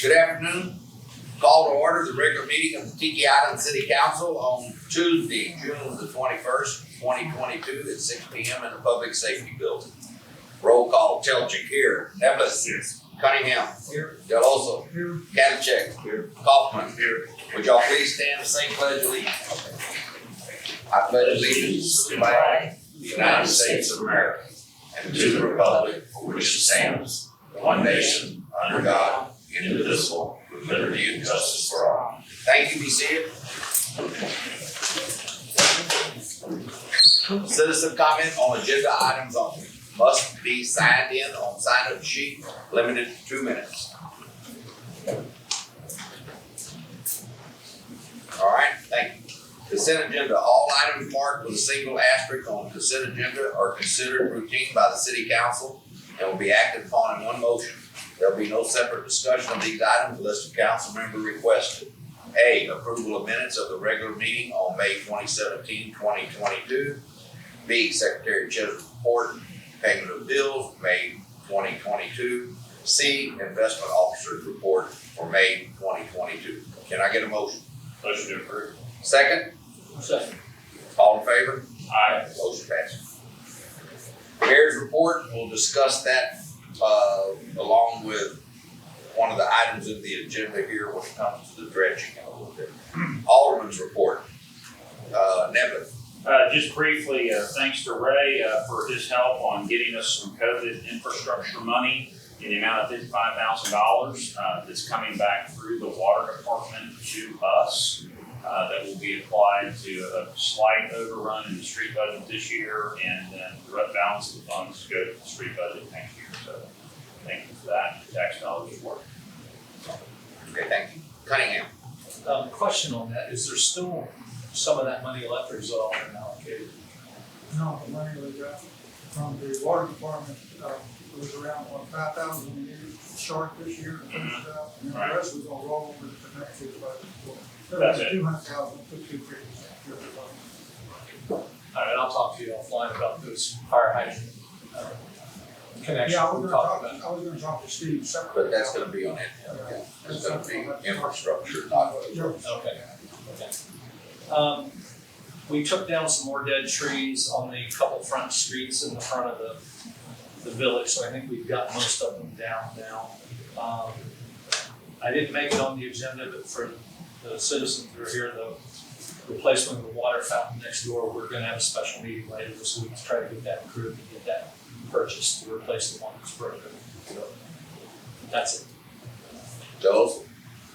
Good afternoon. Call to order the regular meeting of the Tiki City Council on Tuesday, June the 21st, 2022 at 6 p.m. in the Public Safety Building. Roll call, Telchik here. Evans here. Cunningham here. Deloso here. Kavicek here. Kaufman here. Would y'all please stand and say pledge allegiance? I pledge allegiance to the flag of the United States of America and to the republic for which it stands, one nation, under God, indivisible, with liberty and justice for all. Thank you, be seated. Citizen comment on agenda items only. Must be signed in on sign-up sheet, limited to 2 minutes. All right, thank you. Consent agenda. All items marked with a single asterisk on the consent agenda are considered routine by the City Council and will be acted upon in one motion. There will be no separate discussion of these items unless the council member requested. A, approval of minutes of the regular meeting on May 2017, 2022. B, Secretary Cheddar's report, payment of bills, May 2022. C, investment officer's report for May 2022. Can I get a motion? Motion to approve. Second? Second. All in favor? Aye. Motion passes. Mayor's report, we'll discuss that along with one of the items in the agenda here when it comes to the dredging in a little bit. Alderman's report. Nevin. Just briefly, thanks to Ray for his help on getting us some COVID infrastructure money in the amount of $55,000 that's coming back through the water department to us. That will be applied to a slight overrun in the street budget this year, and then the balance of the funds go to the street budget next year. So thank you for that. Tax dollars work. Okay, thank you. Cunningham. Question on that, is there still some of that money left or is it all been allocated? No, the money we got from the water department was around 5,000 a year short this year to finish it up, and then the rest was gonna roll over to the next year's budget. That's it. 200,000 to 250. All right, I'll talk to you offline about those fire hydrant connections Yeah, we talked about. I was gonna talk to Steve separately. But that's gonna be on it. Okay. It's gonna be infrastructure, not. Okay. We took down some more dead trees on the couple front streets in the front of the village, so I think we've got most of them down now. I didn't make it on the agenda, but for the citizens that are here, the replacement of the water fountain next door, we're gonna have a special meeting later this week to try to get that approved and get that purchased to replace the one that's broken. So that's it. Those.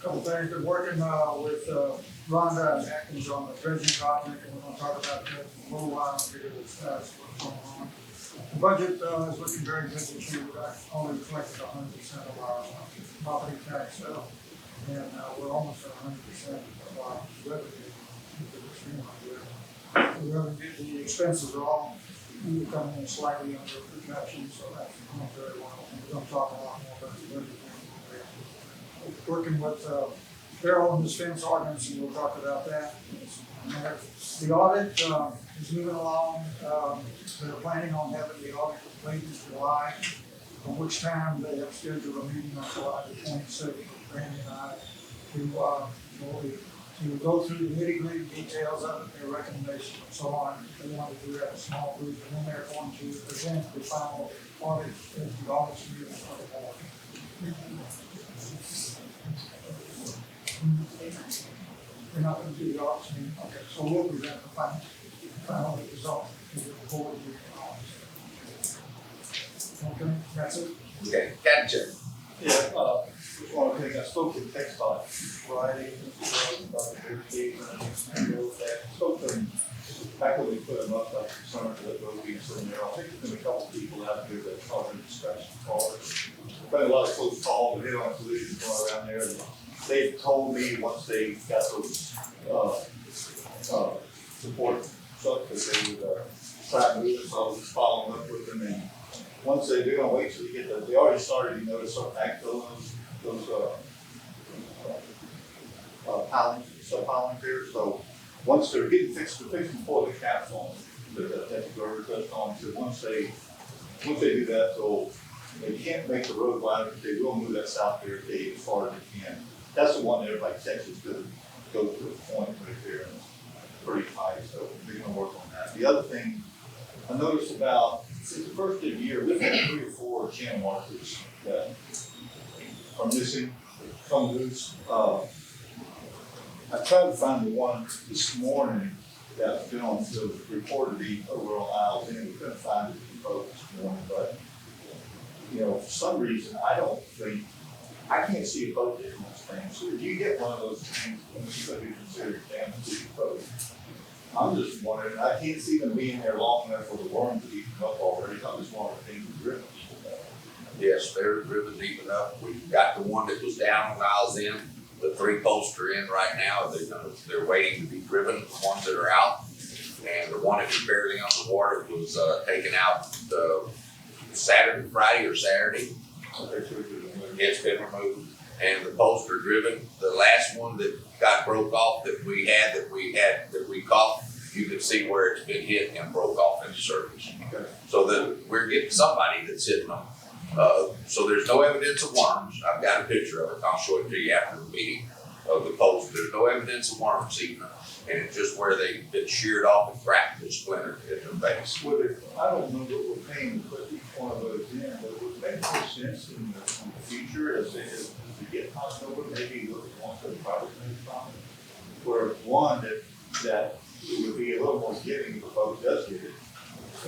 Couple things, been working with Rhonda and Atkins on the dredging project, and we're gonna talk about that in a little while, because that's what's going on. The budget is looking very good this year. We've only collected 100% of our property tax, and we're almost at 100% of our revenue. The expenses are all coming in slightly under projection, so that's going very well. And we're going to talk a lot more about the budget. Working with Darrell and his fence ordinance, and we'll talk about that. The audit is moving along. They're planning on having the audit completed in July, at which time they have scheduled a meeting on July the 26th with Randy and I to go through the nitty-gritty details of it, their recommendations and so on. They want to do that in a small group, and then they're going to present the final audit at the audit meeting for the board. We're not going to do the audit meeting. Okay, so we'll present the final results to the board meeting. Okay, that's it. Okay, Kavicek. Yeah, one thing, I spoke with Textile Friday, about the gate, and spoke to them back when we put them up, like summer to the road being in there. I think there's been a couple people out there that probably scratched the cars. Been a lot of close calls, but hit on collisions going around there. And they told me once they got those, support trucks, that they would, try to move it, so I was just following up with them. And once they do, I'll wait till you get they already started, to start backfilling those pilings, sub-pilings there. So once they're getting fixed, they're fixing before the caps on that the girder touched on. So once they do that, so they they can't make the road wider, but they will move that south barricade as far as they can. That's the one there, like Texas, because it goes to a point right there, and it's pretty tight, so they're gonna work on that. The other thing, I noticed about, since the first of the year, we've had 3 or 4 channel markers that are missing, come loose. I tried to find the one this morning that film to reported the overall aisles, and we couldn't find it in both this morning, but, you know, for some reason, I can't see a boat in those things. So if you get one of those things, it's going to be considered damage to your boat. I'm just wondering, I can't see them being there long enough for the worm to eat them up already. I just want to think of driven. Yes, they're driven deep enough. We've got the one that was down on Isles End. The 3 posts are in right now. They're waiting to be driven, the ones that are out. And the one that was barely on the water was taken out Friday or Saturday. It's been removed. And the posts are driven. The last one that got broke off that we caught, you could see where it's been hit and broke off in the surface. So that we're getting somebody that's hitting them. So there's no evidence of worms. I've got a picture of it. I'll show it to you after the meeting of the post. There's no evidence of worms eating them. And it's just where they've been sheared off and cracked and splintered at their base. I don't know what we're paying to put each one of those in, but would it make more sense in the future as they get passed over, maybe look at one for the private problem? Where one that it would be a little more giving if the boat does get it.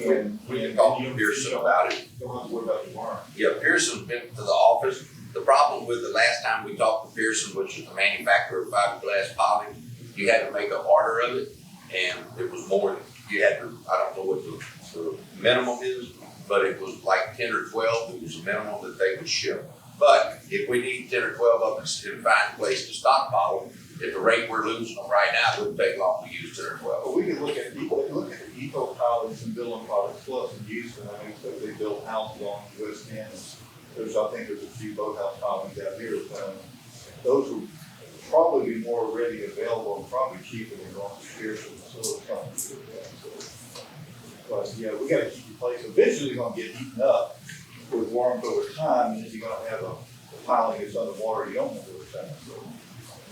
And we can talk to Pearson about it. Don't have to worry about the worm. Yeah, Pearson's been to the office. The problem with the last time we talked to Pearson, which is the manufacturer of fiberglass poly, you had to make an order of it, and it was more, you had to, I don't know what the minimum is, but it was like 10 or 12, it was the minimum that they would ship. But if we need 10 or 12 of them and find a place to stockpile them, at the rate we're losing them right now, it wouldn't take long to use 10 or 12. But we could look at the eco pilots and building products plus and use them. I mean, so they build houses on the West End. I think there's a few boathouse colonies out here. Those would probably be more ready available and probably cheaper than going to Pearson. But yeah, we got to keep replacing. Eventually, it's going to get eaten up with worms over time, and then you're going to have a piling that's underwater you don't know over time. So.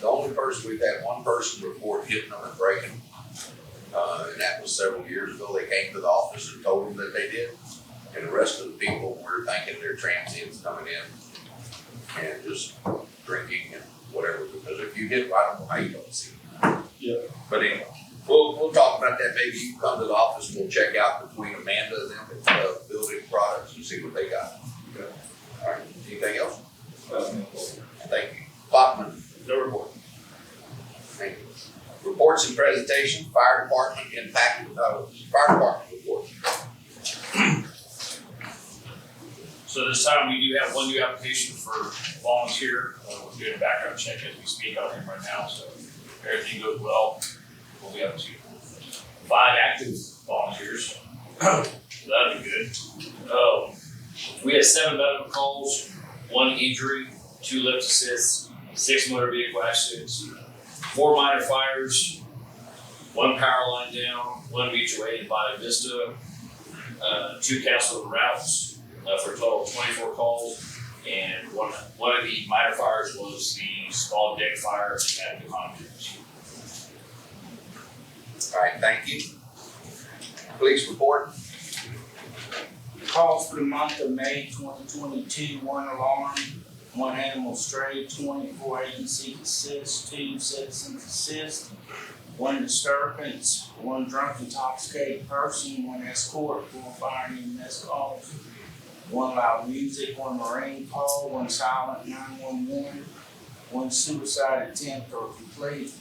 The only person, we've had one person report hitting them and breaking them. And that was several years ago. They came to the office and told them that they did. And the rest of the people were thinking they're transients coming in and just drinking and whatever. Because if you hit, I don't know how you don't see them. Yeah. But anyway, we'll talk about that. Maybe you can come to the office and we'll check out between Amanda and them at Building Products and see what they got. Okay. All right. Anything else? Thank you. Bachman. No report. Thank you. Reports and presentation, fire department impacted, fire department report. So this time we do have one new application for volunteer. We're doing a background check as we speak on him right now, so if everything goes well, we'll be up to 5 active volunteers. So that'd be good. We had 7 medical calls, 1 injury, 2 lift assists, 6 motor vehicle accidents, 4 minor fires, 1 power line down, 1 mutual aid in Bonnie Vista, 2 canceled routes for a total of 24 calls, and one of the minor fires was the small deck fire at the conference. All right, thank you. Police report. Calls for the month of May 2022, 1 alarm, 1 animal stray, 24 agency assist, 2 citizens assist, 1 disturbance, 1 drunk intoxicated person, 1 escort, 4 fire and EMS calls, 1 loud music, 1 marine call, 1 silent 911, 1 suicide attempt or complete,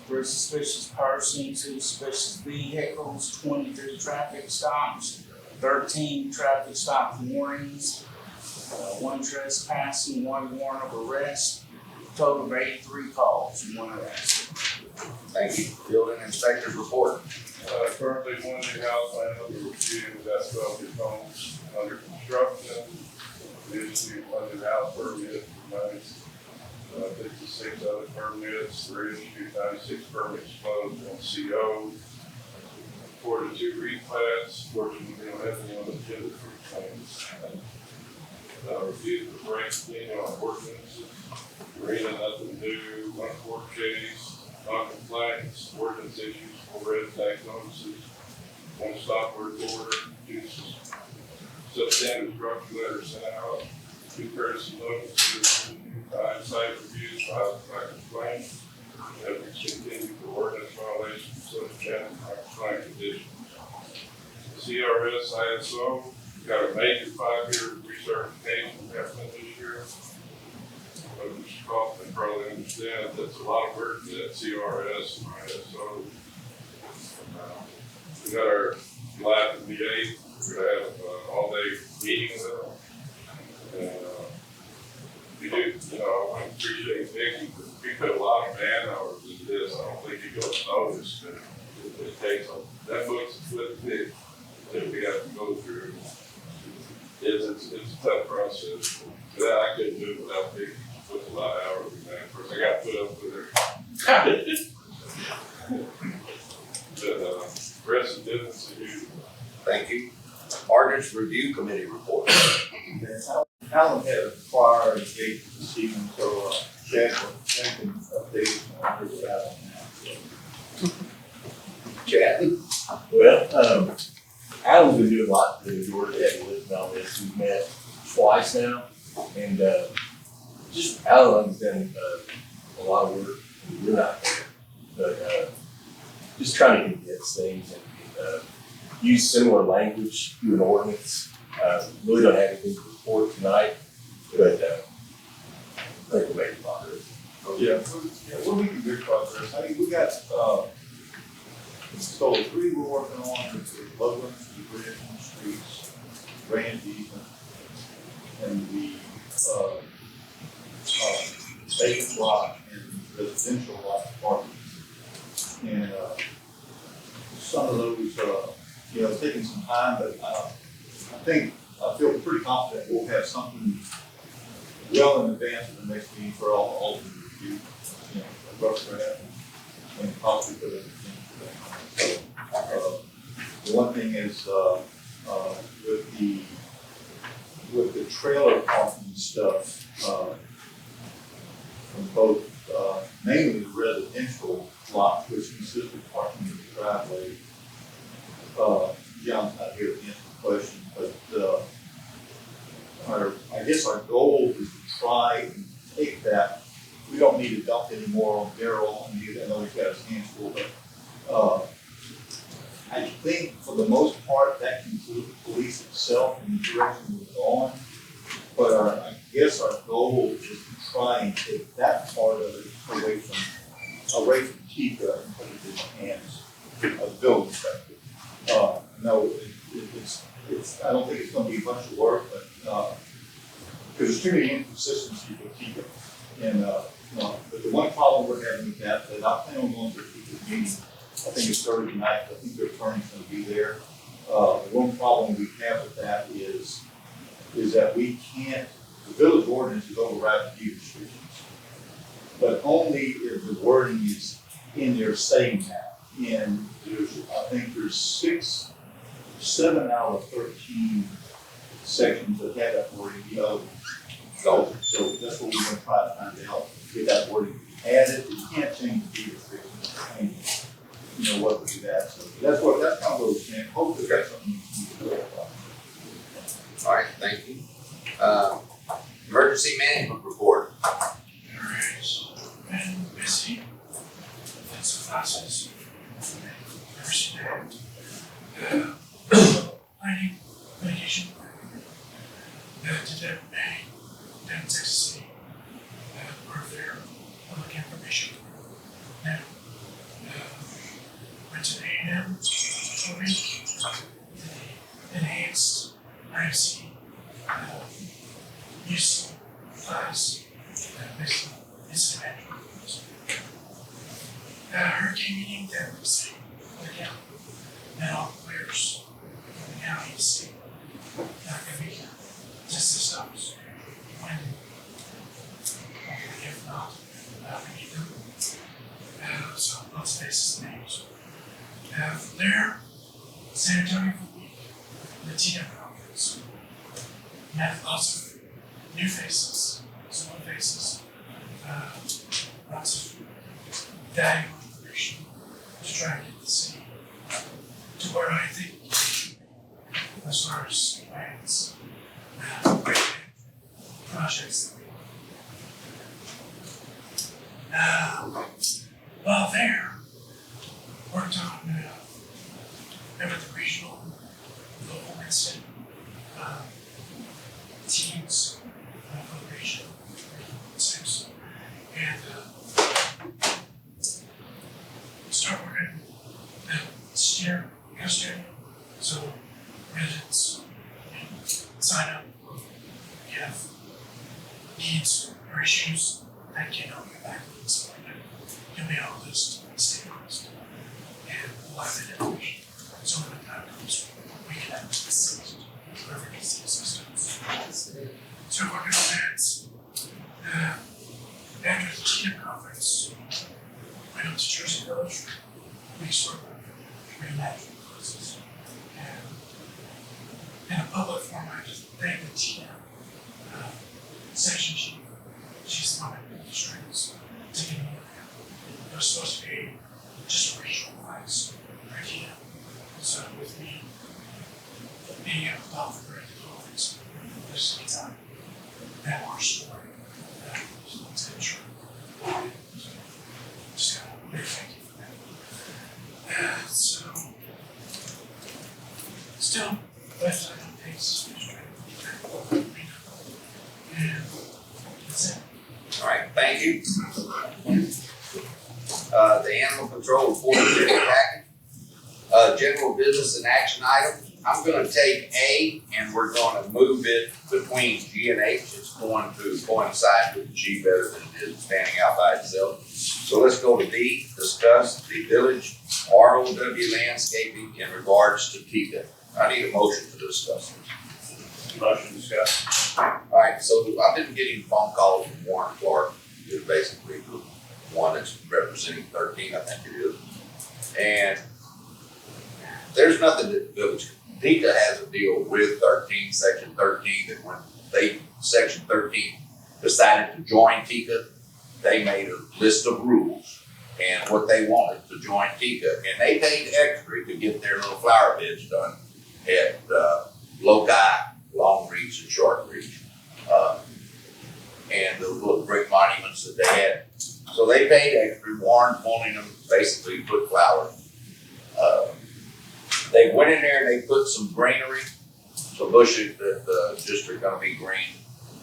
3 suspicious persons, 2 suspicious vehicles, 23 traffic stops, 13 traffic stop warnings, 1 trespassing, 1 warrant of arrest, total of 83 calls and 1 arrest. Thank you. Building inspector's report. Currently, 1 new house I know we're reviewing, that's 12 new homes under construction. Issued 1 new house permit, 56 other permits, 3 issued, 96 permits closed on CO. 42 replats, fortunately, we don't have any on the agenda for claims. review the break clean on ordinances, marina, nothing new, 1 chase, non-compliance, ordinance issues, 4 red tag notices, 1 stop work order, 2 substandard structure letters sent out, 2 courtesy notices, 5 site reviews, 5 complaints, and we continue for ordinance violations, substandard non-compliant conditions. CRS ISO, got a major 5-year recertification happening this year. But Mr. Kaufman probably understands that's a lot of work for that CRS and ISO. We got our July the 8th, we're gonna have an all-day meeting with them. And we do, I appreciate Tiki, but we put a lot of man hours into this. I don't think you guys notice, but it takes that book's a foot thick that we have to go through. It's a tough process. But I couldn't do it without Tiki. Puts a lot of hours in that. Of course, I got put up with her. But rest of business as usual. Thank you. Ordinance Review Committee report. Alan had a choir engagement this evening, so Chad can update on where we're at on that. Chad? Well, Alan's been doing a lot to the Georgia heavy lifting on this. We've met twice now, and just Alan's done a lot of work. We're not there, but just trying to condense things and use similar language to an ordinance. Really don't have anything to report tonight, but I think we'll make a lot of it. We're making good progress. I mean, we got, so 3 we're working on, the Loveland, the bridge and the streets, drainage easement, and the, vacant lot and residential lot parking. And, some of those, taking some time, but, I feel pretty confident we'll have something well in advance of the next meeting for all of the review, a rough draft and possibly put it in. So, the one thing is, with the trailer parking stuff, from both, mainly the residential lot, which consists of parking in the driveway. John's not here to answer the question, but, I guess our goal is to try and take that. We don't need to dump any more on Darryl. I know he's got his hands full, but, I think for the most part, that concludes the police itself and the direction we're going. But I guess our goal is to try and take that part of it away from Tika and put it in the hands of the building inspector. No, it's, I don't think it's gonna be a bunch of work, but, because there's too many inconsistencies with Tika. And, but the one problem we're having with that I plan on going to the meeting. I think it's Thursday night. I think their attorney's gonna be there. The one problem we have with that is that we can't, the village ordinance is override deed restrictions. But only if the wording is in there saying that. And I think there's 7 out of 13 sections that have that wording, the other ones. So that's what we're gonna try to find out, get that wording added. You can't change the deed restrictions. What to do that. So that's kind of what we're saying. Hopefully that's something we can do. All right, thank you. Emergency management report. Been busy. Lots of classes. First day. Planning, medication. Did that May, down Texas City. Part of their public information. Now, went to the A&M for me. Enhanced IMC use class. Basically, incident management. Hurricane meeting that we see again. And all the players in the county to see. Not gonna be just the stops. When if not, we need them. So lots of faces and names. From there, San Antonio for the week, the TM conference. Met lots of new faces, some new faces, lots of valuable information to try and get the city to where I think it should be as far as plans, projects that we while there, worked on remember the regional, local incident teams for the region, six, and start working steer, so residents sign up, you have needs or issues that can help you back with this point. You'll be able to list, stay honest, and a lot of that information. So when that comes, we can have assist, whoever needs the assistance. So working on that. After the TM conference, went up to Jersey Village, we sort of reimagined the process. And in a public forum, I just thank the TM section chief. She's the one that made the strings to get me in there. It was supposed to be just a regionalized idea. So with me being able to offer great conference, this is time that our story that was intentional. So just got a big thank you for that. So still, left side of the pace is trying to and that's it. All right, thank you. The animal control report is in the package. General business and action item. I'm gonna take A and we're gonna move it between G and H. It's going to coincide with G better than it is standing out by itself. So let's go to D, discuss the village ROW landscaping in regards to Tiki. I need a motion to discuss it. Motion discussed. Alright, so I've been getting phone calls from Warren Clark, who's basically the one that's representing 13, I think it is. And there's nothing that the village, Tiki has a deal with 13, section 13, that when section 13 decided to join Tiki, they made a list of rules and what they wanted to join Tiki. And they paid extra to get their little flower beds done at Loci, Long Reach, and Short Reach. And those little brick monuments that they had. So they paid extra. Warren wanting them basically to put flowers. They went in there and they put some greenery, some bushes that just are gonna be green.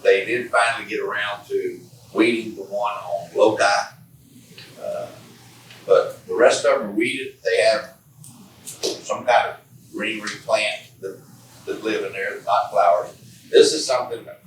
They did finally get around to weeding the one on Loci. But the rest of them are weeded. They have some kind of greenery plant that live in there, not flowers. This is something that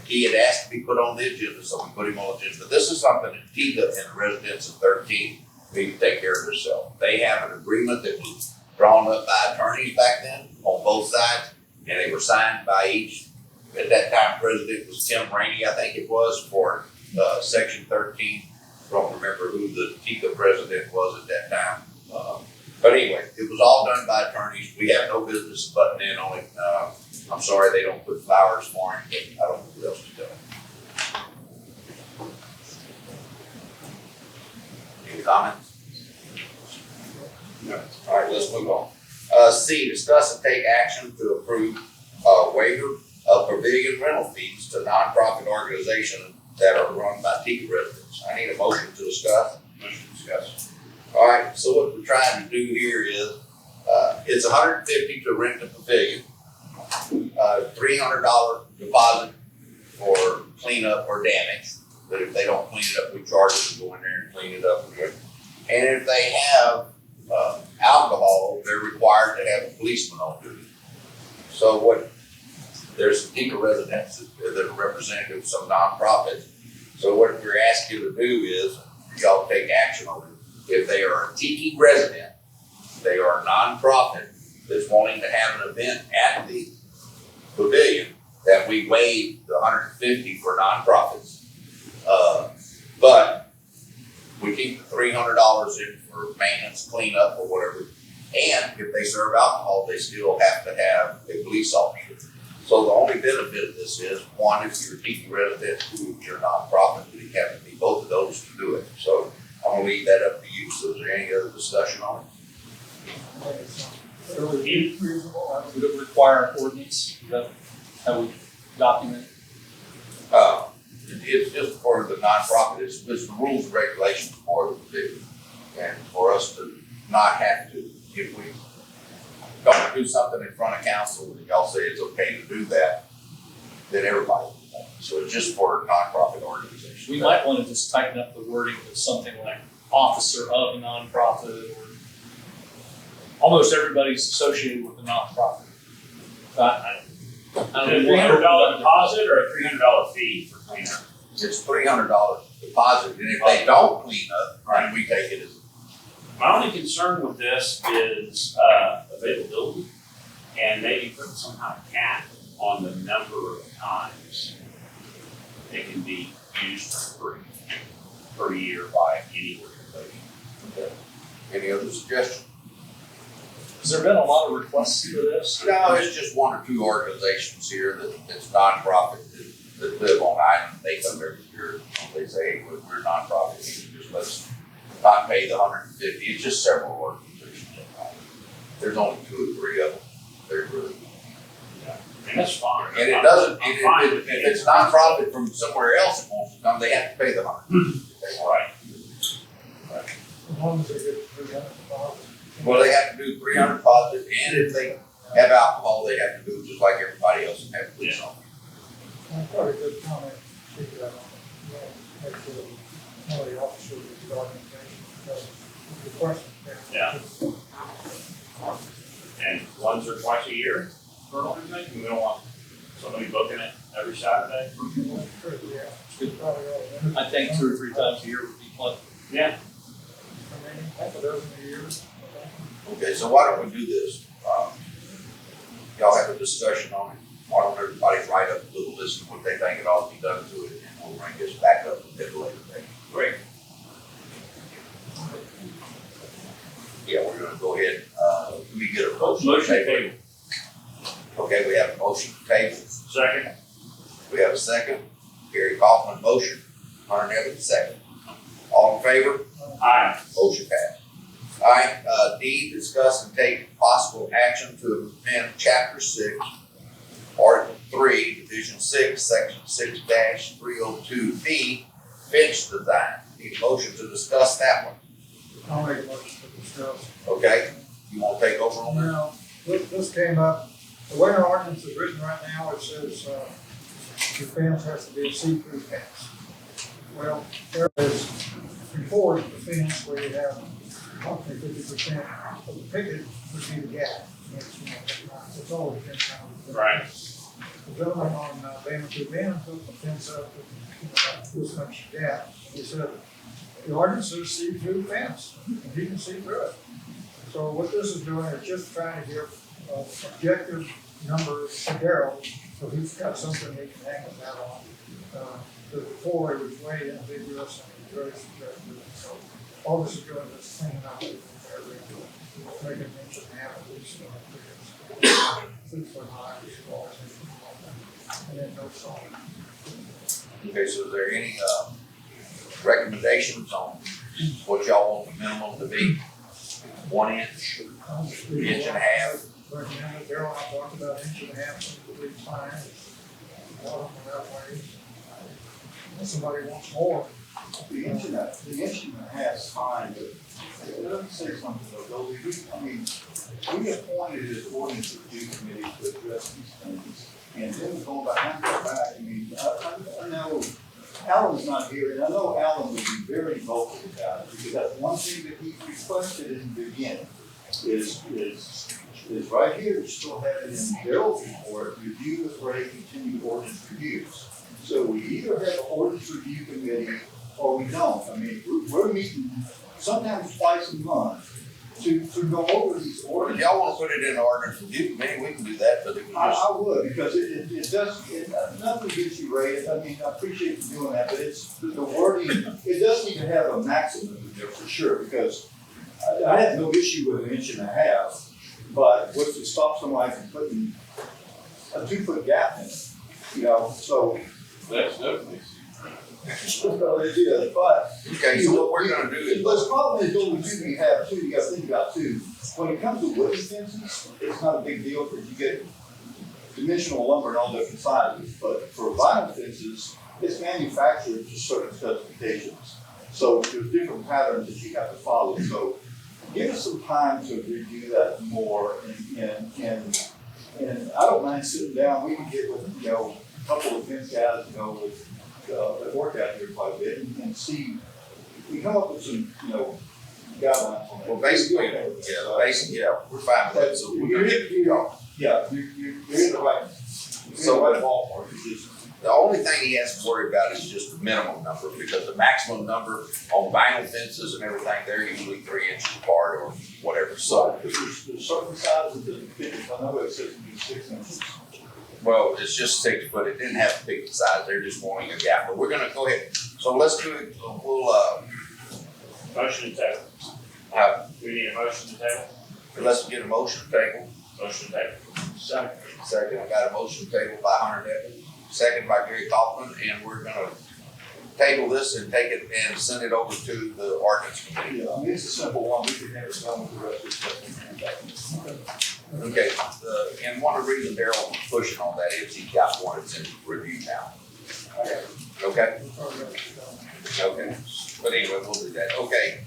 he had asked to be put on the agenda, so we put him on the agenda. But this is something that Tiki and the residents of 13 need to take care of themselves. They have an agreement that was drawn up by attorneys back then on both sides, and they were signed by each. At that time, president was Tim Rainey, I think it was, for section 13. Don't remember who the Tiki president was at that time. But anyway, it was all done by attorneys. We have no business butting in on it. I'm sorry they don't put flowers for him. I don't know who else to do it. Any comments? No. All right, let's move on. C, discuss and take action to approve waiver of pavilion rental fees to nonprofit organizations that are run by Tiki residents. I need a motion to discuss. Motion discussed. All right, so what we're trying to do here is, it's $150 to rent the pavilion, $300 deposit for cleanup or damage. But if they don't clean it up, we charge them to go in there and clean it up. And if they have alcohol, they're required to have a policeman on duty. So there's some Tiki residents that are representative of some nonprofits. So what we're asking you to do is, y'all take action on it. If they are a Tiki resident, they are a nonprofit that's wanting to have an event at the pavilion, that we waive the $150 for nonprofits. But we keep the $300 in for maintenance, cleanup, or whatever. And if they serve alcohol, they still have to have a police officer. So the only benefit of this is, one, if you're a Tiki resident, two, if you're a nonprofit, you have to be both of those to do it. So I'm gonna leave that up to you. So is there any other discussion on it? I think it's fairly reasonable. Would it require an ordinance? Is that how we document it? It's just for the nonprofit, it's the rules and regulations for the division. And for us to not have to, if we don't do something in front of council, and y'all say it's okay to do that, then everybody will do that. So it's just for nonprofit organizations. We might want to just tighten up the wording to something like officer of a nonprofit, or almost everybody's associated with a nonprofit. I Is it a $300 deposit or a $300 fee for cleanup? It's $300 deposit, and if they don't clean up, then we take it as. My only concern with this is availability and maybe put some kind of cap on the number of times it can be used for free per year by any organization. Okay. Any other suggestions? Has there been a lot of requests for this? No, it's just one or two organizations here that's nonprofit that live on island. They come every year. They say, hey, we're nonprofit. You can just let us not pay the $150. It's just several organizations. There's only 2 or 3 of them. They're really. And that's fine. And it doesn't. I'm fine with If it's nonprofit from somewhere else that wants to come, they have to pay the $100. Right. As long as they get $300. Well, they have to do 300 deposit, and if they have alcohol, they have to do it just like everybody else and have police on. That's probably a good comment. Take that on. Make sure that one of the officers of the organization does the question. Yeah. And once or twice a year for an organization, we don't want somebody booking it every Saturday. Yeah. Probably all of them. I think 2 or 3 times a year would be plenty. Yeah. I mean, half a dozen a year. Okay, so why don't we do this? Y'all have a discussion on it. Why don't everybody write up a little list of what they think it ought to be done to it, and we'll bring this back up at a later date. Great. Yeah, we're gonna go ahead, can we get a motion? Motion table. Okay, we have a motion to table. Second. We have a second. Gary Kaufman, motion. Hunter Neville, second. All in favor? Aye. Motion passed. All right, D, discuss and take possible action to amend chapter 6, article 3, division 6, section 6-302B, fence design. Need a motion to discuss that one. I'll make a motion to discuss. Okay, you wanna take over on that? Now, this came up, the way our ordinance is written right now, it says, your fence has to be a see-through fence. Well, there is, before the fence where you have approximately 50% of the picket would be the gap. It's always been kind of. Right. The gentleman on Bama to Bend put the fence up with about this much gap. He said, the ordinance says see-through fence, and he can see through it. So what this is doing is just trying to give objective numbers to Darrell, so he's got something he can hang his hat on. The before it was way ambiguous and it was very subjective. So all this is doing is cleaning up the area, making an inch and a half at least, 6 foot high, and then no salt. Okay, so is there any, recommendations on what y'all want the minimum to be? 1 inch, inch and a half? Recommended, Darrell and I talked about inch and a half, would be fine. That way. If somebody wants more. The inch and a half's fine, but let me say something though, Goldie, we appointed this ordinance review committee to address these things. And then going behind our back, I know Alan's not here, and I know Alan would be very vocal about it, because that's one thing that he requested in the beginning, is right here, you still have it in Darrell's report, review with Ray, continued ordinance reviews. So we either have an ordinance review committee or we don't. We're meeting sometimes twice a month to go over these If ordinances. y'all wanna put it in the ordinance review committee, we can do that, but it was just. I would, because it does, nothing gets you rated, I appreciate you doing that, but it's, the wording, it does need to have a maximum in there for sure, because I have no issue with an inch and a half, but what's to stop somebody from putting a 2-foot gap in it, you know, so. That's definitely. Well, it is, but. Okay, so what we're gonna do is, But the problem is, only two you have too, you gotta think about too, when it comes to wooden fences, it's not a big deal, because you get dimensional lumber in all different sizes, but for vinyl fences, it's manufactured to certain specifications. So there's different patterns that you have to follow, so give us some time to review that more, and I don't mind sitting down, we can get with, you know, a couple of fence guys, you know, that work out here quite a bit, and see, we come up with some, you know, guidelines on that. well, basically, yeah, we're fine with that, so we're gonna get, Yeah, you're in the right, So- right ballpark, it's just. the only thing he has to worry about is just the minimum number, because the maximum number on vinyl fences and everything, they're usually 3 inches apart or whatever, so. Because there's certain sizes that fit, I know it says to be 6 inches. Well, it's just 6 foot, it didn't have to pick the size, they're just wanting a gap, but we're gonna go ahead, so let's do it, we'll, Motion to table. We need a motion to table? let's get a motion table. Motion to table. Second, I got a motion table by Hunter Devlin, second by Gary Kaufman, and we're gonna table this and take it and send it over to the ordinance committee. Yeah, I mean, it's a simple one, we can have it done with the rest of the stuff. Okay, and one of the reasons Daryl's pushing on that is he's got one that's in review now. Okay? Okay, but anyway, we'll do that, okay.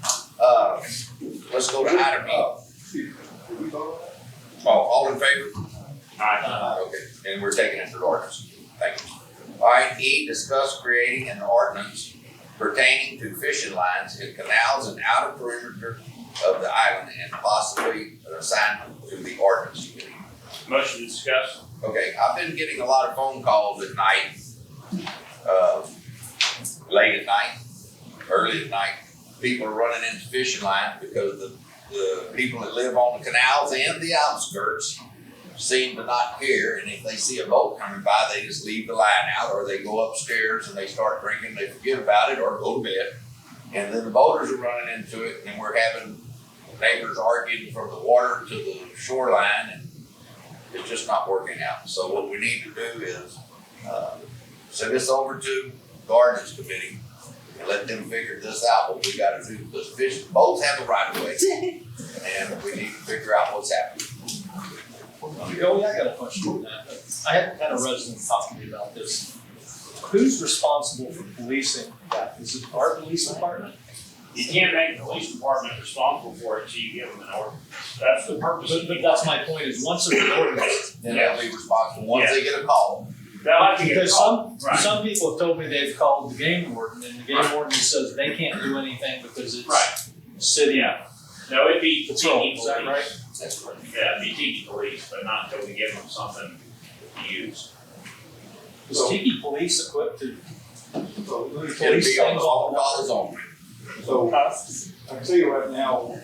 Let's go to item E. Did we vote on that? All in favor? Aye. Okay, and we're taking it to the ordinance. Thank you. All right, E, discuss creating an ordinance pertaining to fishing lines in canals and outer perimeter of the island and possibly an assignment to the ordinance committee. Motion to discuss. Okay, I've been getting a lot of phone calls at night, late at night, early at night. People are running into fishing lines because the people that live on the canals and the outskirts seem to not care, and if they see a boat coming by, they just leave the line out, or they go upstairs and they start drinking, they forget about it, or go to bed. And then the boaters are running into it, and we're having neighbors arguing from the water to the shoreline, and it's just not working out. So what we need to do is, send this over to the ordinance committee and let them figure this out, what we gotta do, because boats have the right of way, and we need to figure out what's happening. Oh, yeah, I got a question on that. I had a resident talk to me about this. Who's responsible for policing that? Is it our police department? You can't make the police department responsible for it until you give them an ordinance. That's the purpose of But the that's my point, is once there's an ordinance, Then they'll be responsible once they get a call. They'll have to get because called. some people have told me they've called the game warden, and the game warden says they can't do anything because it's Right. city Yeah. No, it'd be patrol, Tiki is that right? police. That's correct. Yeah, it'd be Tiki police, but not until we give them something to use. Is Tiki police equipped to So let me It'll tell you, be on the phone calls only. so I can tell you right now,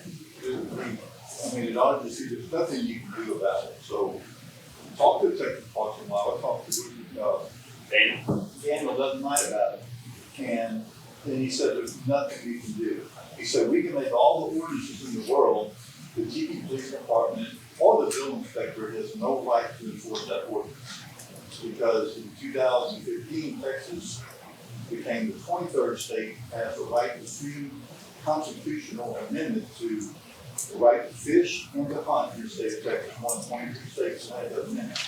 I mean, it ought to see, there's nothing you can do about it, so talk to the Texas Parks and Wildlife, talk to, Daniel doesn't mind about it. And then he said, there's nothing we can do. He said, we can make all the ordinances in the world, the Tiki Police Department or the bill inspector has no right to enforce that ordinance. Because in 2015, Texas became the 23rd state, has a right to free constitutional amendment to the right to fish and to hunt in the state of Texas, one of 23 states that has that amendment.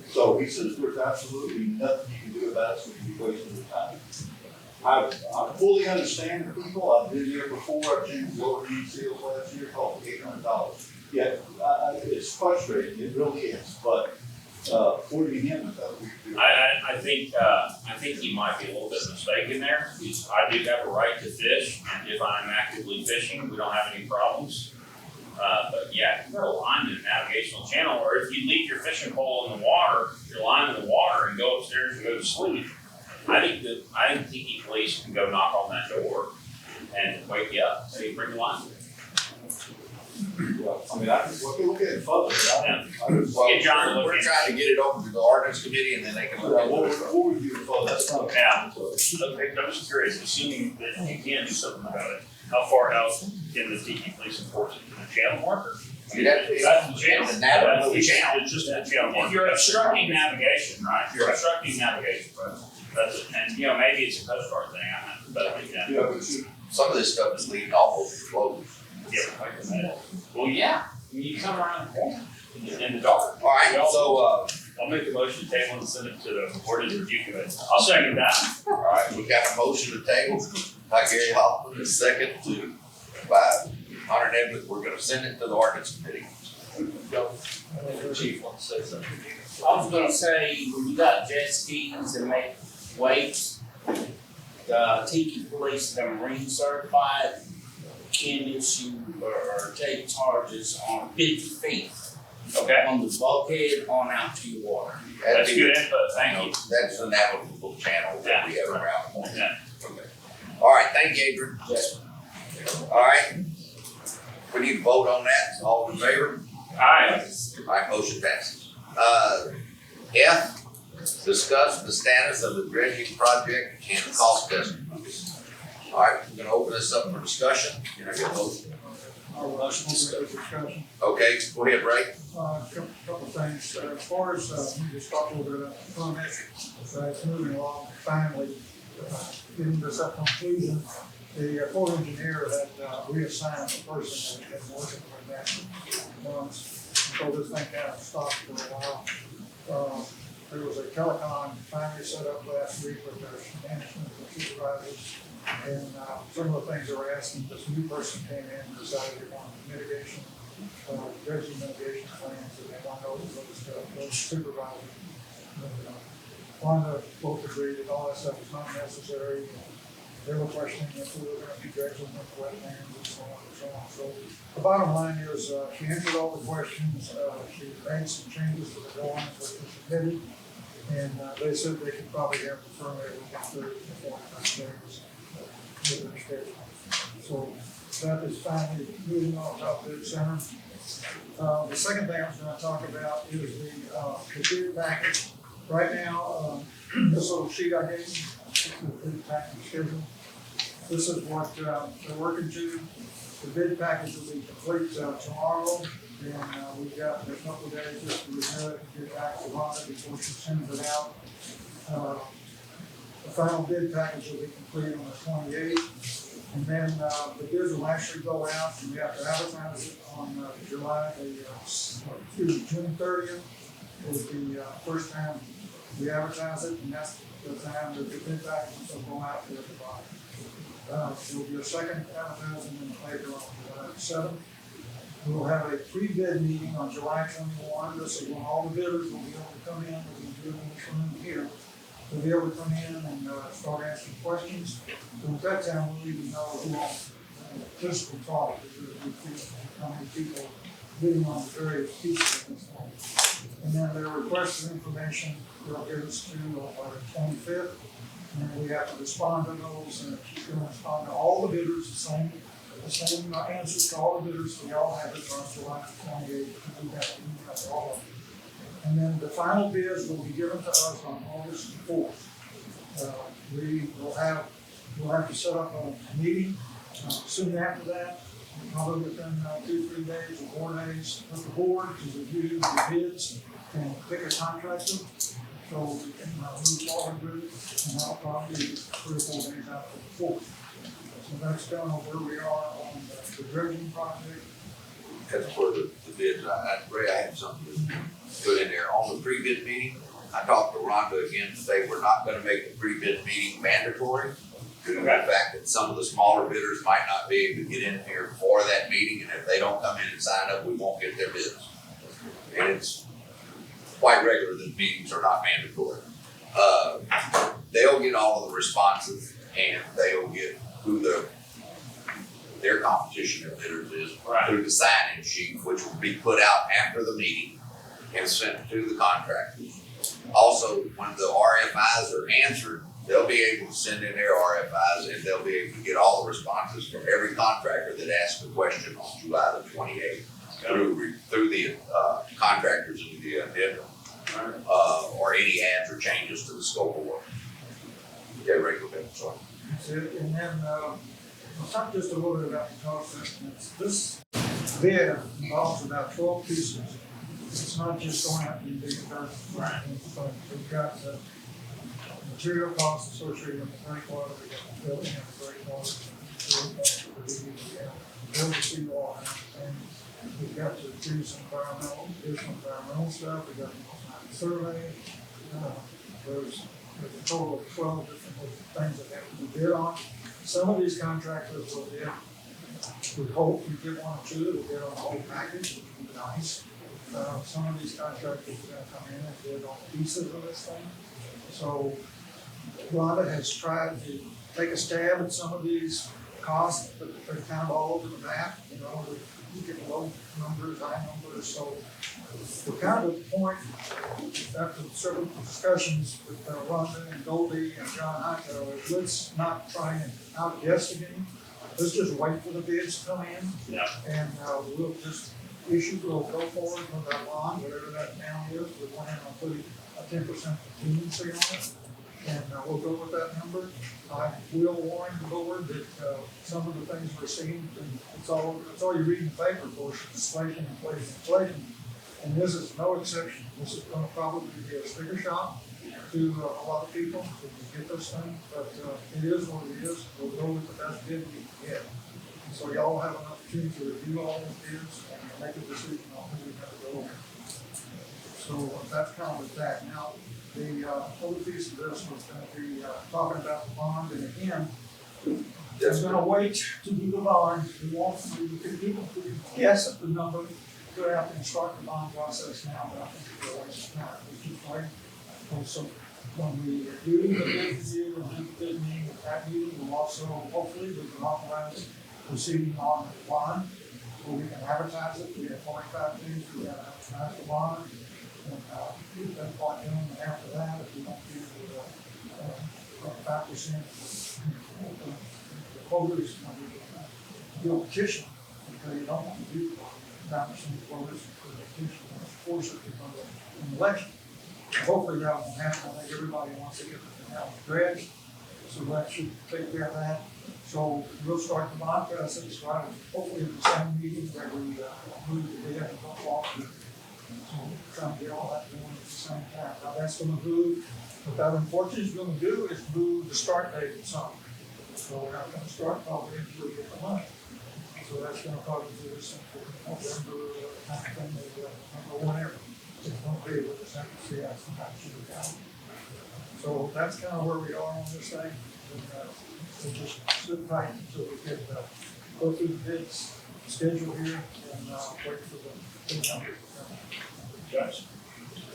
So he says there's absolutely nothing you can do about it, so you'd be wasting your time. I fully understand the people, I've been there before, I changed the lower heat seals last year, cost $800. Yeah, it's frustrating, it really is, but, for the him, we do. I think he might be a little bit mistaken there. I do have a right to fish, and if I'm actively fishing, we don't have any problems. But yeah, if you got a line in a navigational channel, or if you leave your fishing pole in the water, your line in the water, and go upstairs and go to sleep, I think Tiki Police can go knock on that door and wake you up, say, bring the line. Well, I mean, I can look at it further, but Get John to look We're into trying to get it over to the ordinance committee and then they can look into it. we'll review it further, that's not. Yeah. Okay, I'm just curious, assuming that you can do something about it, how far out can the Tiki Police enforce it? In the channel marker? That's the channel. It's a navigable channel. It's just a channel. If you're obstructing navigation, right, if you're obstructing navigation, that's it, and, you know, maybe it's a Coast Guard thing, I don't know, but, you know. Yeah, but should, Some of this stuff is leading off of flows. Yeah. Well, yeah, you come around the corner in the dark. All right, so, I'll make the motion to table and send it to the board of review committee. I'll second that. all right, we got a motion to table by Gary Hoffman, a second by Hunter Neblick. We're gonna send it to the ordinance committee. Chief wants to say something. I was gonna say, when you got jet skis and make waves, the Tiki police that are marine certified can issue or take charges on 50 feet Okay, on the bulkhead on out to your water. That'd that's be- good input, thank you. That's the navigable channel that we have around the corner. Yeah. Okay. All right, thank you, Adrian. Yes. All right. We need to vote on that. All in favor? Alright, All right, motion passes. F, discuss the status of the dredging project and cost estimates. All right, we're gonna open this up for discussion. Can I get a motion? Motion discussion. Okay, go ahead, Ray. Couple things, as far as, we just talked a little bit about the permit, it's moving along finally, getting this up conclusion. The Corps engineer had reassigned the person that had been working with that once, so this thing kind of stopped for a while. There was a telecom finally set up last week with their management and supervisors. And some of the things they were asking, this new person came in and decided they wanted mitigation, dredging mitigation plans, and they want those supervisors. Wanda both agreed that all that stuff is not necessary. They were questioning if we were gonna be dredging with wetlands and so on and so on. So the bottom line is, she answered all the questions, she made some changes to the drawings that were submitted. And they said they could probably have the permit within 30 to 45 days. So that is finally moving on top of the center. The second thing I was gonna talk about is the bid package. Right now, this little sheet I gave you, the bid package schedule. This is what they're working to. The bid package will be complete tomorrow, and we've got a couple of days just to review it and get back to Rhonda before she sends it out. The final bid package will be completed on the 28th, and then the bids will actually go out, and we have to advertise it on June 30th. Is the first time we advertise it, and that's the time that the bid package will go out to everybody. There will be a second advertising in the paper on July 7th. We will have a pre-bid meeting on July 21. This is when all the bidders will be able to come in, we can do it in this room here. We'll be able to come in and start asking questions. So at that time, we'll even know who on physical product, how many people bidding on the various pieces of this thing. And then their requests for information, they'll give us to by the 25th. And then we have to respond to those, and she's going to respond to all the bidders, the same answers to all the bidders, so we all have it on July 28th. We have to email to all of them. And then the final bids will be given to us on August 4th. We'll have to set up a meeting soon after that, probably within 2-3 days or 4 days with the board to review the bids and pick a contractor. So we can move forward with it, and that'll probably be 3 or 4 days after the 4th. So that's kind of where we are on the dredging project. As for the bids, Ray, I have something to put in there. On the pre-bid meeting, I talked to Rhonda again today. We're not gonna make the pre-bid meeting mandatory due to the fact that some of the smaller bidders might not be able to get in here for that meeting, and if they don't come in and sign up, we won't get their bids. And it's quite regular that meetings are not mandatory. They'll get all of the responses, and they'll get who their competition of bidders is through the sign-in sheet, which will be put out after the meeting and sent to the contractors. Also, when the RFIs are answered, they'll be able to send in their RFIs, and they'll be able to get all the responses from every contractor that asked a question on July the 28th through the contractors in the addendum, or any adds or changes to the scope of work. Okay, Ray, go ahead, sorry. That's it. And then, I'll talk just a little bit about the cost estimates. This bid involves about 12 pieces. It's not just going out and digging dirt. Right. But we've got the material costs associated with the breakwater, we got the building of the breakwater, build the seawall, and we've got to do some additional environmental stuff, we've got to survey. There's a total of 12 different things that have to be bid on. Some of these contractors will bid, we hope we get one or two that will bid on the whole package, which would be nice. Some of these contractors are gonna come in and bid on pieces of this thing. So Rhonda has tried to take a stab at some of these costs, but they're kind of all over the map, you know, we get low numbers, high numbers, so we're kind of at the point, after several discussions with Rhonda and Goldie and John Hightower, let's not try and outguess the game. Let's just wait for the bids to come in. Yeah. And we'll just we'll go forward with our bond, whatever that amount is, we plan on putting a 10% contingency on it. And we'll go with that number. I will warn the board that some of the things we're seeing, and it's all you read in the paper, of course, inflation. And this is no exception. This is gonna probably be a sticker shock to a lot of people to get this thing, but it is what it is. We'll go with the best bid we can get. So y'all have an opportunity to review all the bids and make a decision on who we're gonna go with. So that's kind of with that. Now, the other piece of this was gonna be talking about the bond, and again, it's gonna wait to do the bond. We can guess at the number, go out and start the bond process now, but I think it's a waste of time. We keep waiting. And so when we do the bid review and do the bid meeting at that meeting, we'll also, hopefully, we can authorize proceeding on the bond, where we can advertise it. We have 45 days, we gotta advertise the bond. And then part doing after that, if we don't do the 5%, the voters, do a petition, because you don't want to do 5% voters for the petition, force it to come to an election. Hopefully that won't happen. I think everybody wants to get the house dredged, so that should take care of that. So we'll start the bond process, right? Hopefully at the same meeting that we move the bid and go forward. So trying to get all that going at the same time. Now that's gonna move, what that unfortunately is gonna do is move the start date some. So we're not gonna start probably until we get the money. So that's gonna probably do this in November, kind of thing, or whatever. It's gonna be with the secretary, I should have. So that's kind of where we are on this thing. And, we'll just sit tight until we get go through the bids schedule here and wait for the numbers. Judge.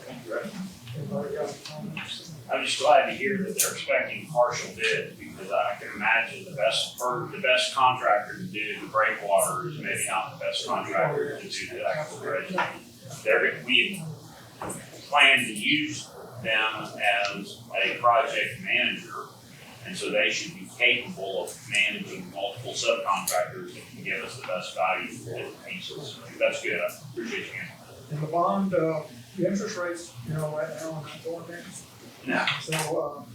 Thank you, Ray. Anybody got any comments? I'm just glad to hear that they're expecting partial bids, because I can imagine the best contractor to do the breakwater is maybe not the best contractor to do the actual dredging. We plan to use them as a project manager, and so they should be capable of managing multiple subcontractors that can give us the best value for different pieces. That's good. I appreciate you. In the bond, the interest rates, right now are not going down. No. So,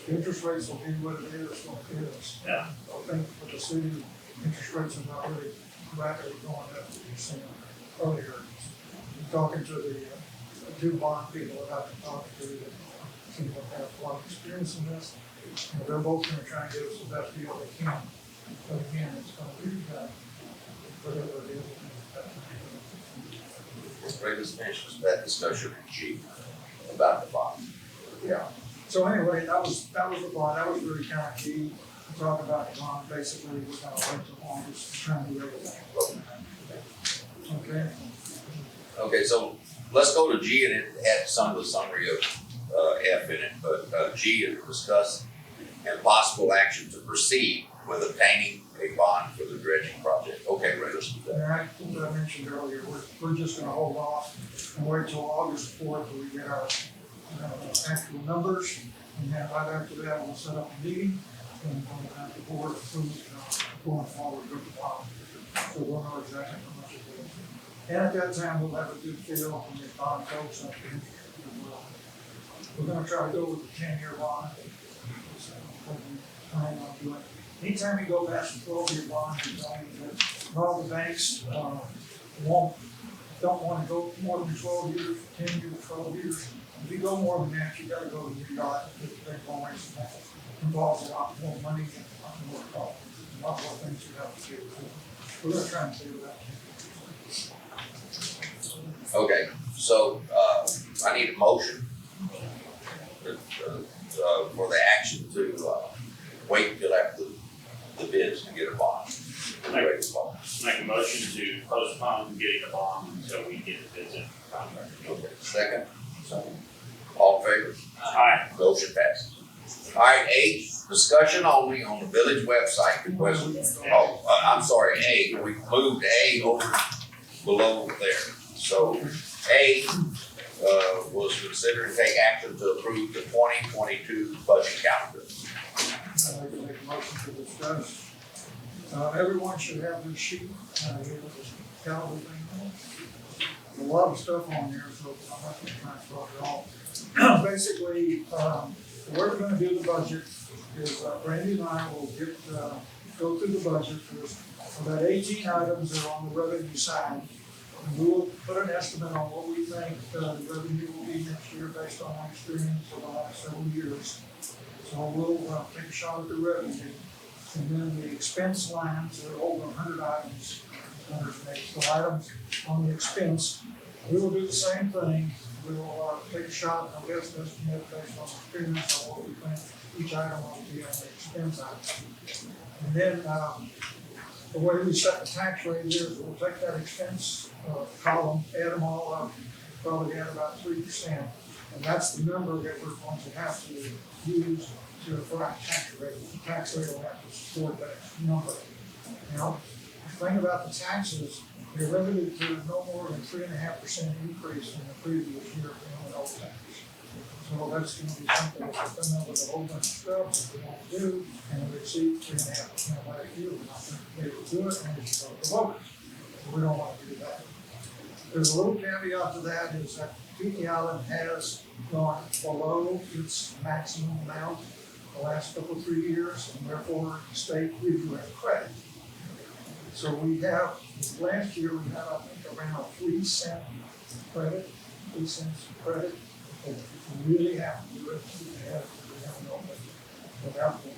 the interest rates will be what it is, what it is. Yeah. I think for the city, interest rates are not really rapidly going up, as you've seen earlier. Talking to the two bond people that I've been talking to, that seem to have a lot of experience in this. They're both gonna try and give us the best deal they can. But again, it's gonna be, whatever it is. Bring us finish that discussion in G about the bond. Yeah, so anyway, that was the bond, that was really kind of key, to talk about the bond, basically, we're gonna wait till August, trying to do everything. Okay, Okay, so let's go to G, and it had some of the summary of F in it, but G is discuss and possible action to proceed with obtaining a bond for the dredging project. Okay, Ray, let's do that. and I mentioned earlier, we're just gonna hold off and wait till August 4th till we get our actual numbers, and then right after that, we'll set up a meeting, and we'll have the board approve going forward with the bond. So we'll know exactly how much it is. And at that time, we'll have a good feel from the bond folks up there. We're gonna try to go with the 10-year bond. So, what we plan on doing. Anytime you go past the 12-year bond, you know, that all the banks, don't wanna go more than 12 years, 10 years, 12 years. If you go more than that, you gotta go to the yacht, with big points, and that involves a lot more money and a lot more cost, a lot more things you have to do. We're gonna try and do that. Okay, so, I need a motion for the action to, wait until after the bids to get a bond. Ready to bond. Make a motion to postpone getting the bond until we get the bids in for contract. Okay, second? All in favor? Aye. Motion passes. All right, H, discussion only on the village website, request, I'm sorry, A, we moved A over below there. So, A, was considered to take action to approve the 2022 budget calendar. I'd like to make a motion to discuss. Everyone should have this sheet, here with this calendar thing. A lot of stuff on there, so I'm not gonna try and talk it all. Basically, the way we're gonna do the budget is, Randy and I will go through the budget. There's about 18 items that are on the revenue side. And we will put an estimate on what we think, the revenue will be next year based on our experience over the last several years. So we'll, take a shot at the revenue. And then the expense lines are over 100 items, 108. So items on the expense, we will do the same thing. We will, take a shot, I guess, estimate based on experience on what we think each item will be on the expense item. And then, the way we set the tax rate is we'll take that expense, column, add them all up, probably add about 3%. And that's the number that we're going to have to use for our tax rate. The tax rate will have to support that number. Now, the thing about the taxes, they're limited to no more than 3.5% increase in the previous year in old tax. So that's gonna be something that will come out with a whole bunch of stuff that we want to do, and we exceed 3.5% last year, we're not gonna be able to do it, and it's going to vote. So we don't want to do that. There's a little caveat to that, is that Tiki Island has gone below its maximum amount the last couple, 3 years, and therefore the state gives you a credit. So we have, last year, we had, I think, around a 3-cent credit, 3 cents credit. If you really have to do it, we have no, but without the.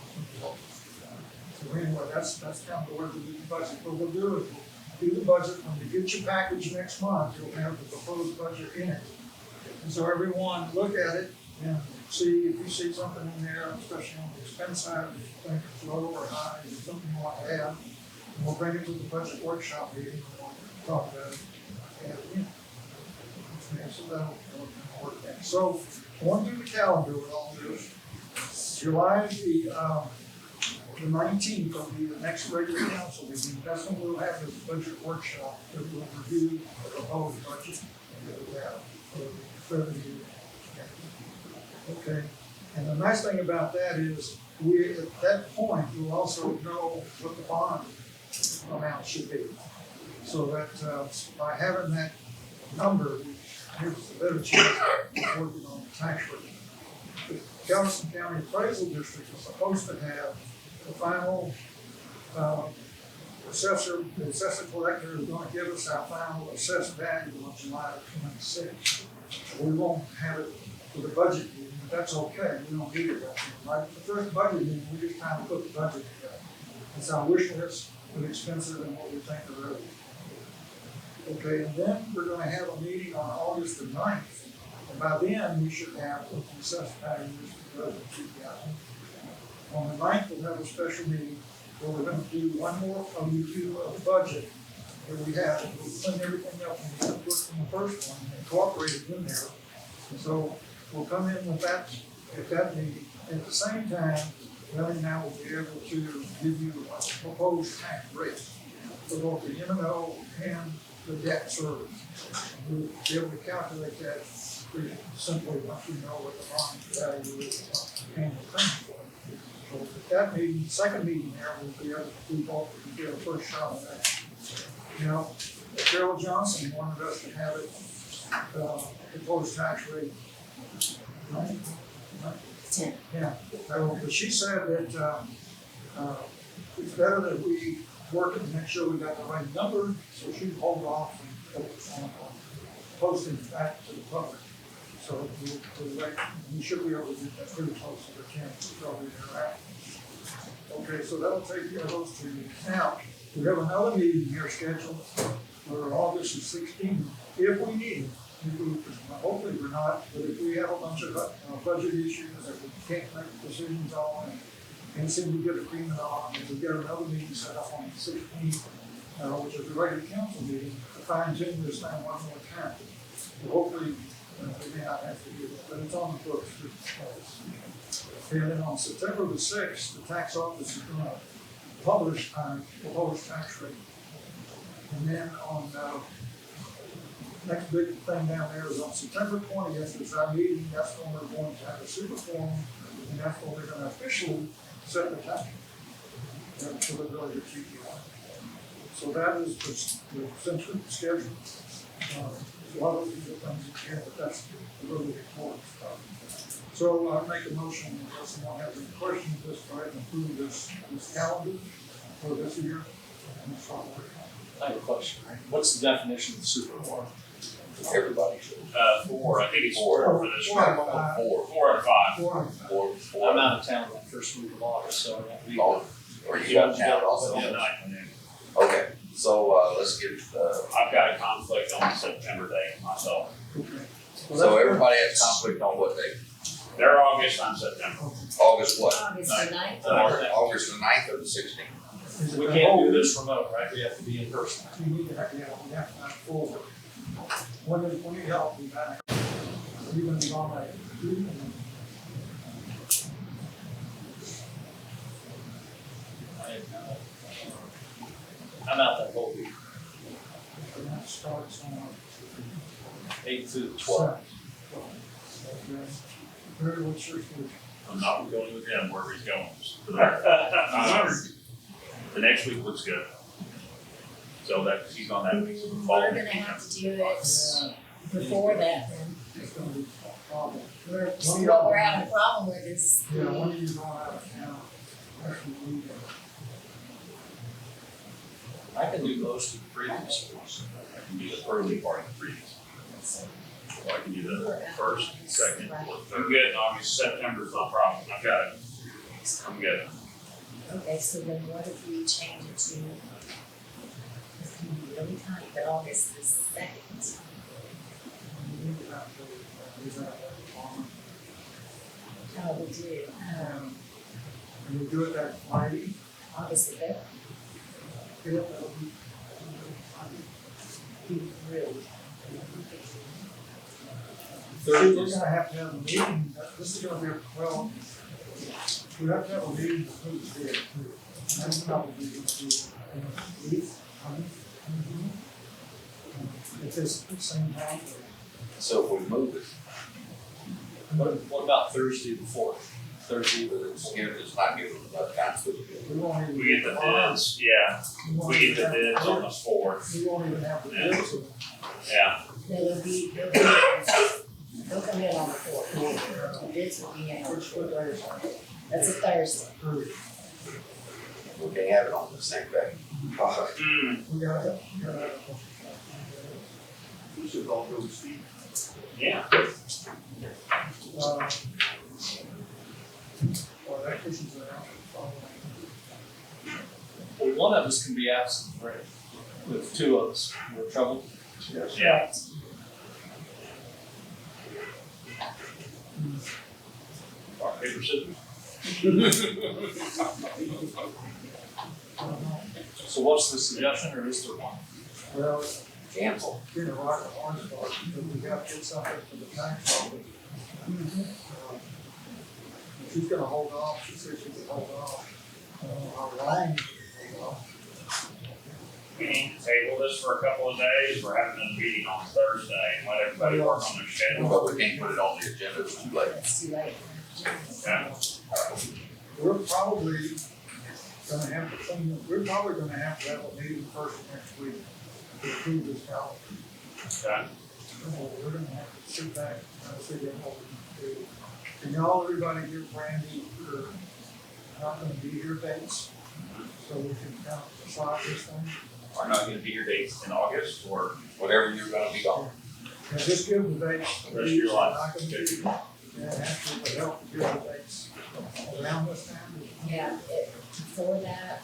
So anyway, that's kind of the way we do the budget. What we'll do is we'll do the budget, when you get your package next month, you'll have the proposed budget in it. And so everyone look at it and see if you see something in there, especially on the expense side, if you think it's low or high, if it's something you want to add. And we'll bring it to the budget workshop meeting, and we'll talk about it, add it in. Okay, so that'll work out. So, going through the calendar with all this, July the 19th will be the next regular council meeting. That's when we'll have the budget workshop, that will review the proposed budget that we have for revenue. Okay, and the nice thing about that is, we, at that point, we'll also know what the bond amount should be. So that, by having that number, gives a better chance of working on the tax rate. The Galveston County Appraisal District is supposed to have the final, the assessor collector is gonna give us our final assessed value on July 26th. So we won't have it for the budget meeting, but that's okay, we don't need it that way, right? The first budget meeting, we just kind of put the budget together. It's our wish list, but expensive and what we think the revenue. Okay, and then we're gonna have a meeting on August the 9th, and by then, we should have the assessed values for the Tiki Island. On the 9th, we'll have a special meeting where we're gonna do one more review of the budget that we have, and we'll clean everything up and we'll work from the first one and incorporate it in there. And so we'll come in with that at that meeting. At the same time, Melanie and I will be able to give you a proposed tax rate for both the M&O and the debt service. We'll be able to calculate that pretty simply once we know what the bond value is and the thing for it. So at that meeting, second meeting there, we'll be able to do both, we'll get a first shot at that. Now, Cheryl Johnson wanted us to have it, proposed tax rate, right? 10. Yeah, but she said that, it's better that we working to make sure we got the right number, so she can hold off on posting back to the public. So we should be able to get that pretty close to the 10th, probably thereafter. Okay, so that'll take care of those two. Now, we have another meeting here scheduled for August the 16th, if we need it. Hopefully we're not, but if we have a bunch of budget issues that we can't make decisions on and seem to get agreement on, and we get another meeting set up on the 16th, which is the regular council meeting, to fine tune this thing one more time. So hopefully, we may not have to do that, but it's on the books. And then on September the 6th, the tax office is going to publish our proposed tax rate. And then on next big thing down there is on September 20th is our meeting. That's when we're going to have a super forum, and that's when we're going to officially set the tax rate for the village of Tiki. So that is the central schedule. A lot of these are things you can't, but that's the really important stuff. So I'll make a motion, unless someone has any questions, just go ahead and approve this calendar for this year. And that's all we're doing. I have a question, right? What's the definition of super forum? Everybody should. 4, I think it's Four. 4 for this Four. one. 4 out of 5. Four. I'm out of town that first week of August, so I won't be. Oh, or you got now also. Yeah, 9. Okay, so, let's get, I've got a conflict on the September date myself. Okay. so everybody has conflict on what day? They're August, I'm September. August what? August the ninth. August the 9th or the 16th? We can't do this remote, right? We have to be in person. We need to have that forward. When you help me back, you're gonna be on that. I'm out that whole week, And that starts on 8 through 12. 12. Okay. Very well, sure. I'm not going with him wherever he's going. The next week looks good. So that, he's on that week. We're gonna have to do it before that then. It's gonna be a problem. What we're having a problem with is. Yeah, when are you going out of town? Actually, we, I can do most of the previous ones. I can do the early part of the previous. Or I can do the first, second, fourth, third. I'm good in August, September's no problem. I've got it. I'm good. Okay, so then what if we change it to, it's gonna be really tight, but August the 2nd. we have to, we have to, Oh, we do, and we do it that Friday. August the 5th, Yeah, that'll be, really. See, we're gonna have to have a meeting, this is gonna be, well, we have to have a meeting to prove it. That's probably going to be, if it's the same time. So if we move it, What about Thursday the 4th? Thursday the it's not giving enough time to do it. We won't even. We get the bids, yeah. We get the bids on the 4th. We won't even have the bids. Yeah. They'll come in on the 4th. The bids will be in on the 4th. That's a Thursday. We can have it on the same day. We got it. We should all go to Steve. Yeah. Well, that pushes it out. Well, one of us can be absent, right? With 2 of us, we're in trouble. Yeah. Rock, paper, scissors. So what's the suggestion, or is there one? Well, Cancel. you know, rock the horn spot, because we got to get something for the tax office. She's gonna hold off, she said she could hold off. Our line, hold off. We need to table this for a couple of days. We're having a meeting on Thursday and let everybody work on their schedule. But we can't put it on the agenda, it's too late. That's too late. Okay. We're probably gonna have to clean, we're probably gonna have to have a meeting first next week to approve this calendar. Okay. We're gonna have to sit back and figure out what we can do. Can y'all, everybody give Randy her, not gonna be here dates? So we can kind of decide this thing. Are not gonna be your dates in August or Whatever you're gonna be gone. And just give them the dates. Rest of your life. I can do, and actually, it would help to give the dates around this time. Yeah, before that,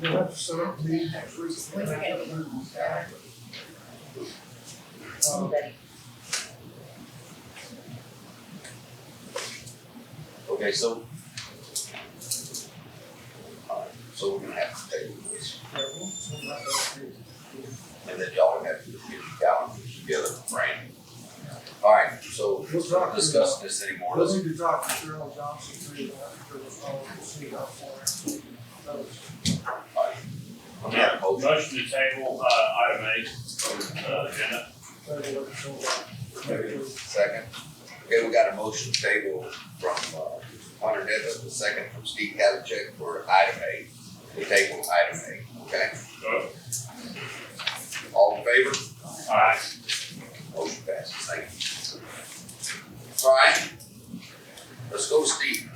We'll have to set up a meeting next week. we were gonna be on there. Somebody, Okay, so. Alright, so we're gonna have to table this, and then y'all have to get your calendars together, right? Alright, so We'll we're talk not to discussing this anymore, We'll let's, need to talk to Cheryl Johnson too, after the phone, to see how far. I'm gonna have a motion. motion to table, item A, agenda. Second. Okay, we got a motion table from, Hunter Nivens, a second from Steve Kavicek for item A. We table item A, okay? Vote. All in favor? Aye. Motion passes, thank you. All right, let's go, Steve.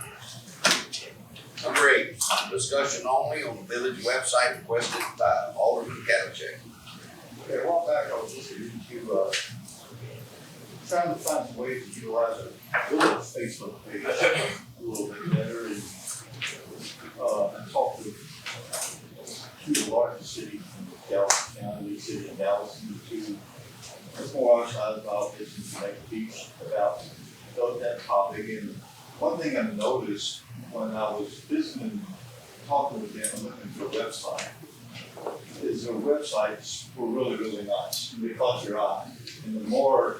Number 8, discussion only on the village website requested by Alderman Kavicek. Okay, a while back, I was listening to, trying to find some ways to utilize a little Facebook page a little bit better and, I talked to two of the largest cities in Dallas County, the city of Dallas, and the two, that's more outside about business and make beach about that topic. And one thing I noticed when I was visiting, talking with them, and looking for a website, is their websites were really, really nice. They caught your eye. And the more,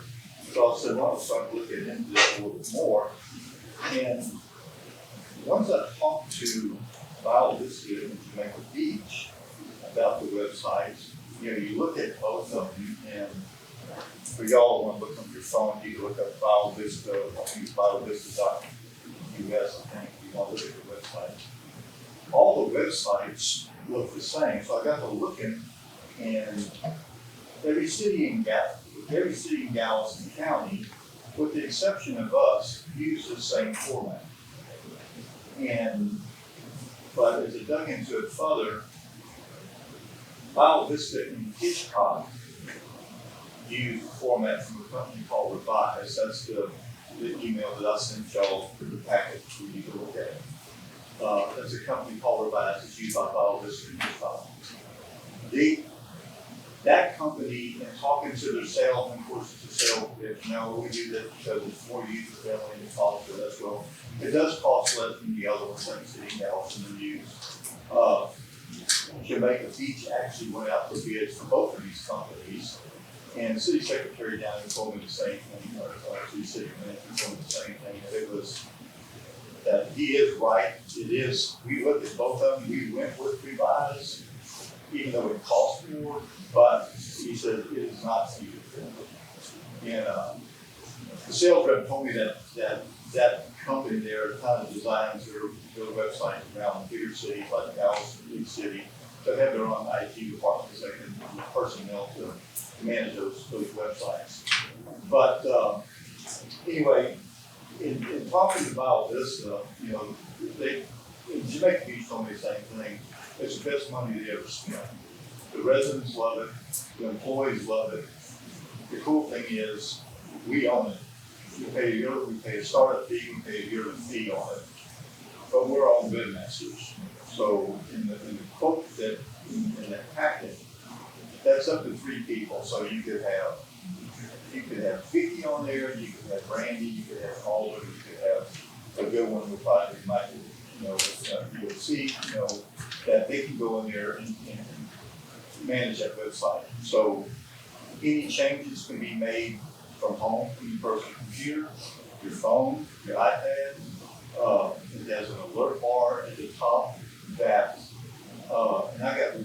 so I said, well, I'll start looking into this a little bit more. And once I talked to Val Vista and Jamaica Beach about the websites, you look at both of them, and for y'all want to look on your phone, you can look up Val Vista, use valvista.us, I think, if you want to look at the website. All the websites look the same, so I got to looking, and every city in Galveston County, with the exception of us, use the same format. But as I dug into it further, Val Vista and Hitchcock use a format from a company called Revise. That's the email that I sent y'all for the packet for you to look at. That's a company called Revise. It's used by Val Vista and Hitchcock. That company, in talking to their sales, and of course it's a sales pitch, we do that because it's more user-friendly and it costs less. Well, it does cost less than the other ones, like City Galveston and use. Jamaica Beach actually went out for bids for both of these companies. And the city secretary down there told me the same thing, or the city manager told me the same thing, that he is right. It is, we looked at both of them, we went with Revise, even though it costs more, but he said it is not user friendly. And the sales rep told me that company there kind of designs their website around bigger cities like Dallas, big city, that have their own IT departments that can personnel to manage those websites. But anyway, in talking about this, Jamaica Beach told me the same thing. It's the best money they ever spent. The residents love it. The employees love it. The cool thing is, we own it. We pay a startup fee, we pay a yearly fee on it. But we're all bid masters. So in the quote that in that packet, that's up to 3 people. So you could have Tiki on there, you could have Randy, you could have Alder, you could have a good one with probably Michael, you would see, that they can go in there and manage that website. So any changes can be made from home, from your personal computer, your phone, your iPad. It has an alert bar at the top that, and I got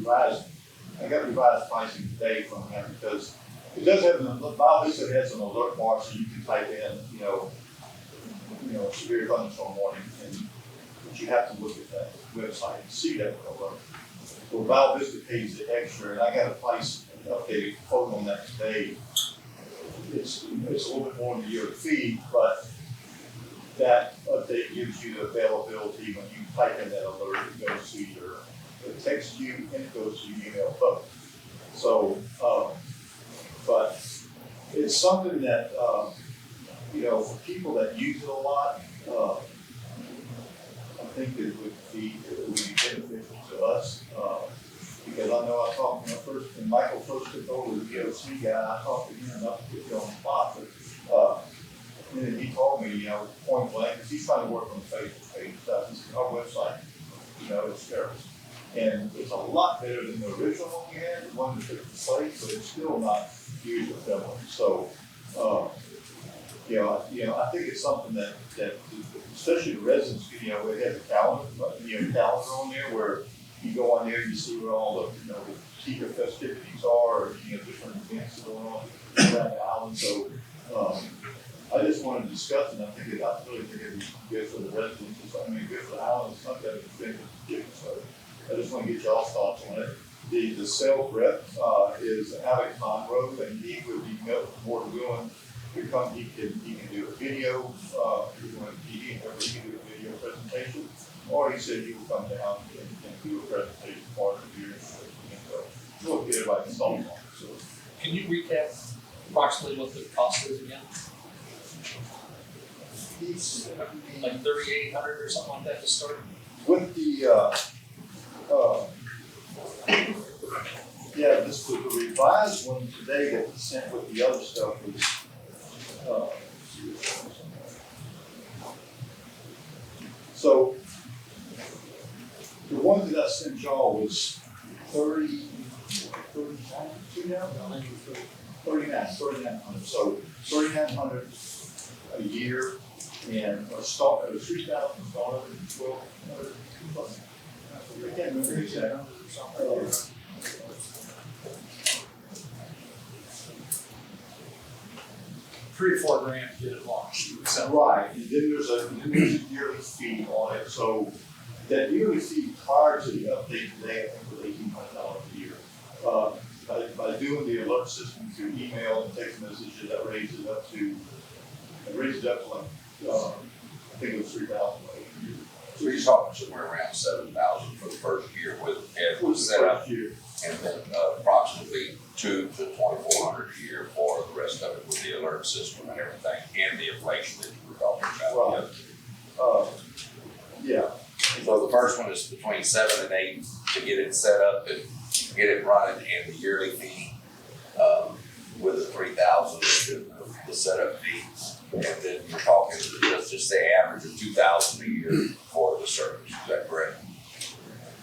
revised pricing today from him because it does have Val Vista has an alert bar so you can type in, severe thunderstorm warning, but you have to look at that website and see that alert. Well, Val Vista pays the extra, and I got a price updated quote on that today. It's a little bit more than the yearly fee, but that update gives you the availability when you type in that alert, it goes to it texts you and it goes to your email both. So, but it's something that, for people that use it a lot, I think it would be beneficial to us, because I know I talked when Michael first took over the DOC guy, I talked to him enough to get you on the spot, but, and then he told me, point blank, because he's trying to work on the Facebook page stuff, he said, our website, it's terrible. And it's a lot better than the original one we had, the one that took the place, but it's still not user friendly. So, I think it's something that especially the residents, it has a calendar, calendar on there where you go on there and you see where all the, the Tiki festivities are, or, different events going on around the island. So, I just wanted to discuss it. I really think it'd be good for the residents. Good for the island. It's not that expensive. So I just want to get y'all's thoughts on it. The sales rep is Alex Monroe, and he would be more willing to come. He can do a video. He can do a video presentation, or he said he will come down and do a presentation part of the year. So we'll get everybody involved on it. So Can you recap approximately what the cost is again? he's Like 3,800 or something like that to start? with the this was the revised one today that was sent with the other stuff was so the one that I sent y'all was 39 now? 3,900. So 3,900 a year and a start at a 3,000 start at 1,200. I can't remember exactly. $3 or $4 grand to get it launched. So, Right, and then there's a yearly fee on it, so that yearly fee prior to the update today, I think was $1,800 a year. By doing the alert system through email and text messages, that raises it up to like, I think it was 3,000 a year. So you're talking somewhere around 7,000 for the first year with it was set up, Year. and then approximately 2,000 to 2,400 a year for the rest of it with the alert system and everything, and the inflation that you were talking about. Right. Yeah. So the first one is between 7 and 8 to get it set up and get it running, and the yearly fee with the 3,000 the setup fee, and then you're talking, let's just say average of 2,000 a year for the service. Is that correct?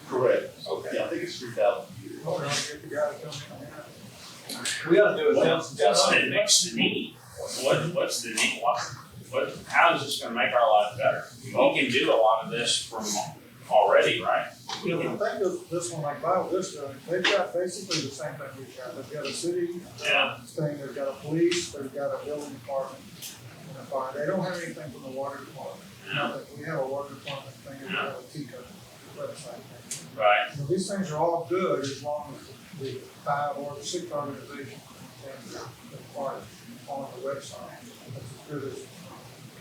Correct. Okay. Yeah, I think it's 3,000 a year. Hold on, get the guy to come in. we ought to do it What's the need? What's the need? How is this gonna make our life better? We can do a lot of this from already, right? You know, I think of this one like Bio Vista, they've got basically the same thing we've got. They've got a city thing, they've got a police, they've got a building department, and a fire. They don't have anything from the water department. We have a water department thing, and we have a Tiki website thing. Right. You know, these things are all good as long as the 5 or the 6 organizations and the part on the website. That's as good as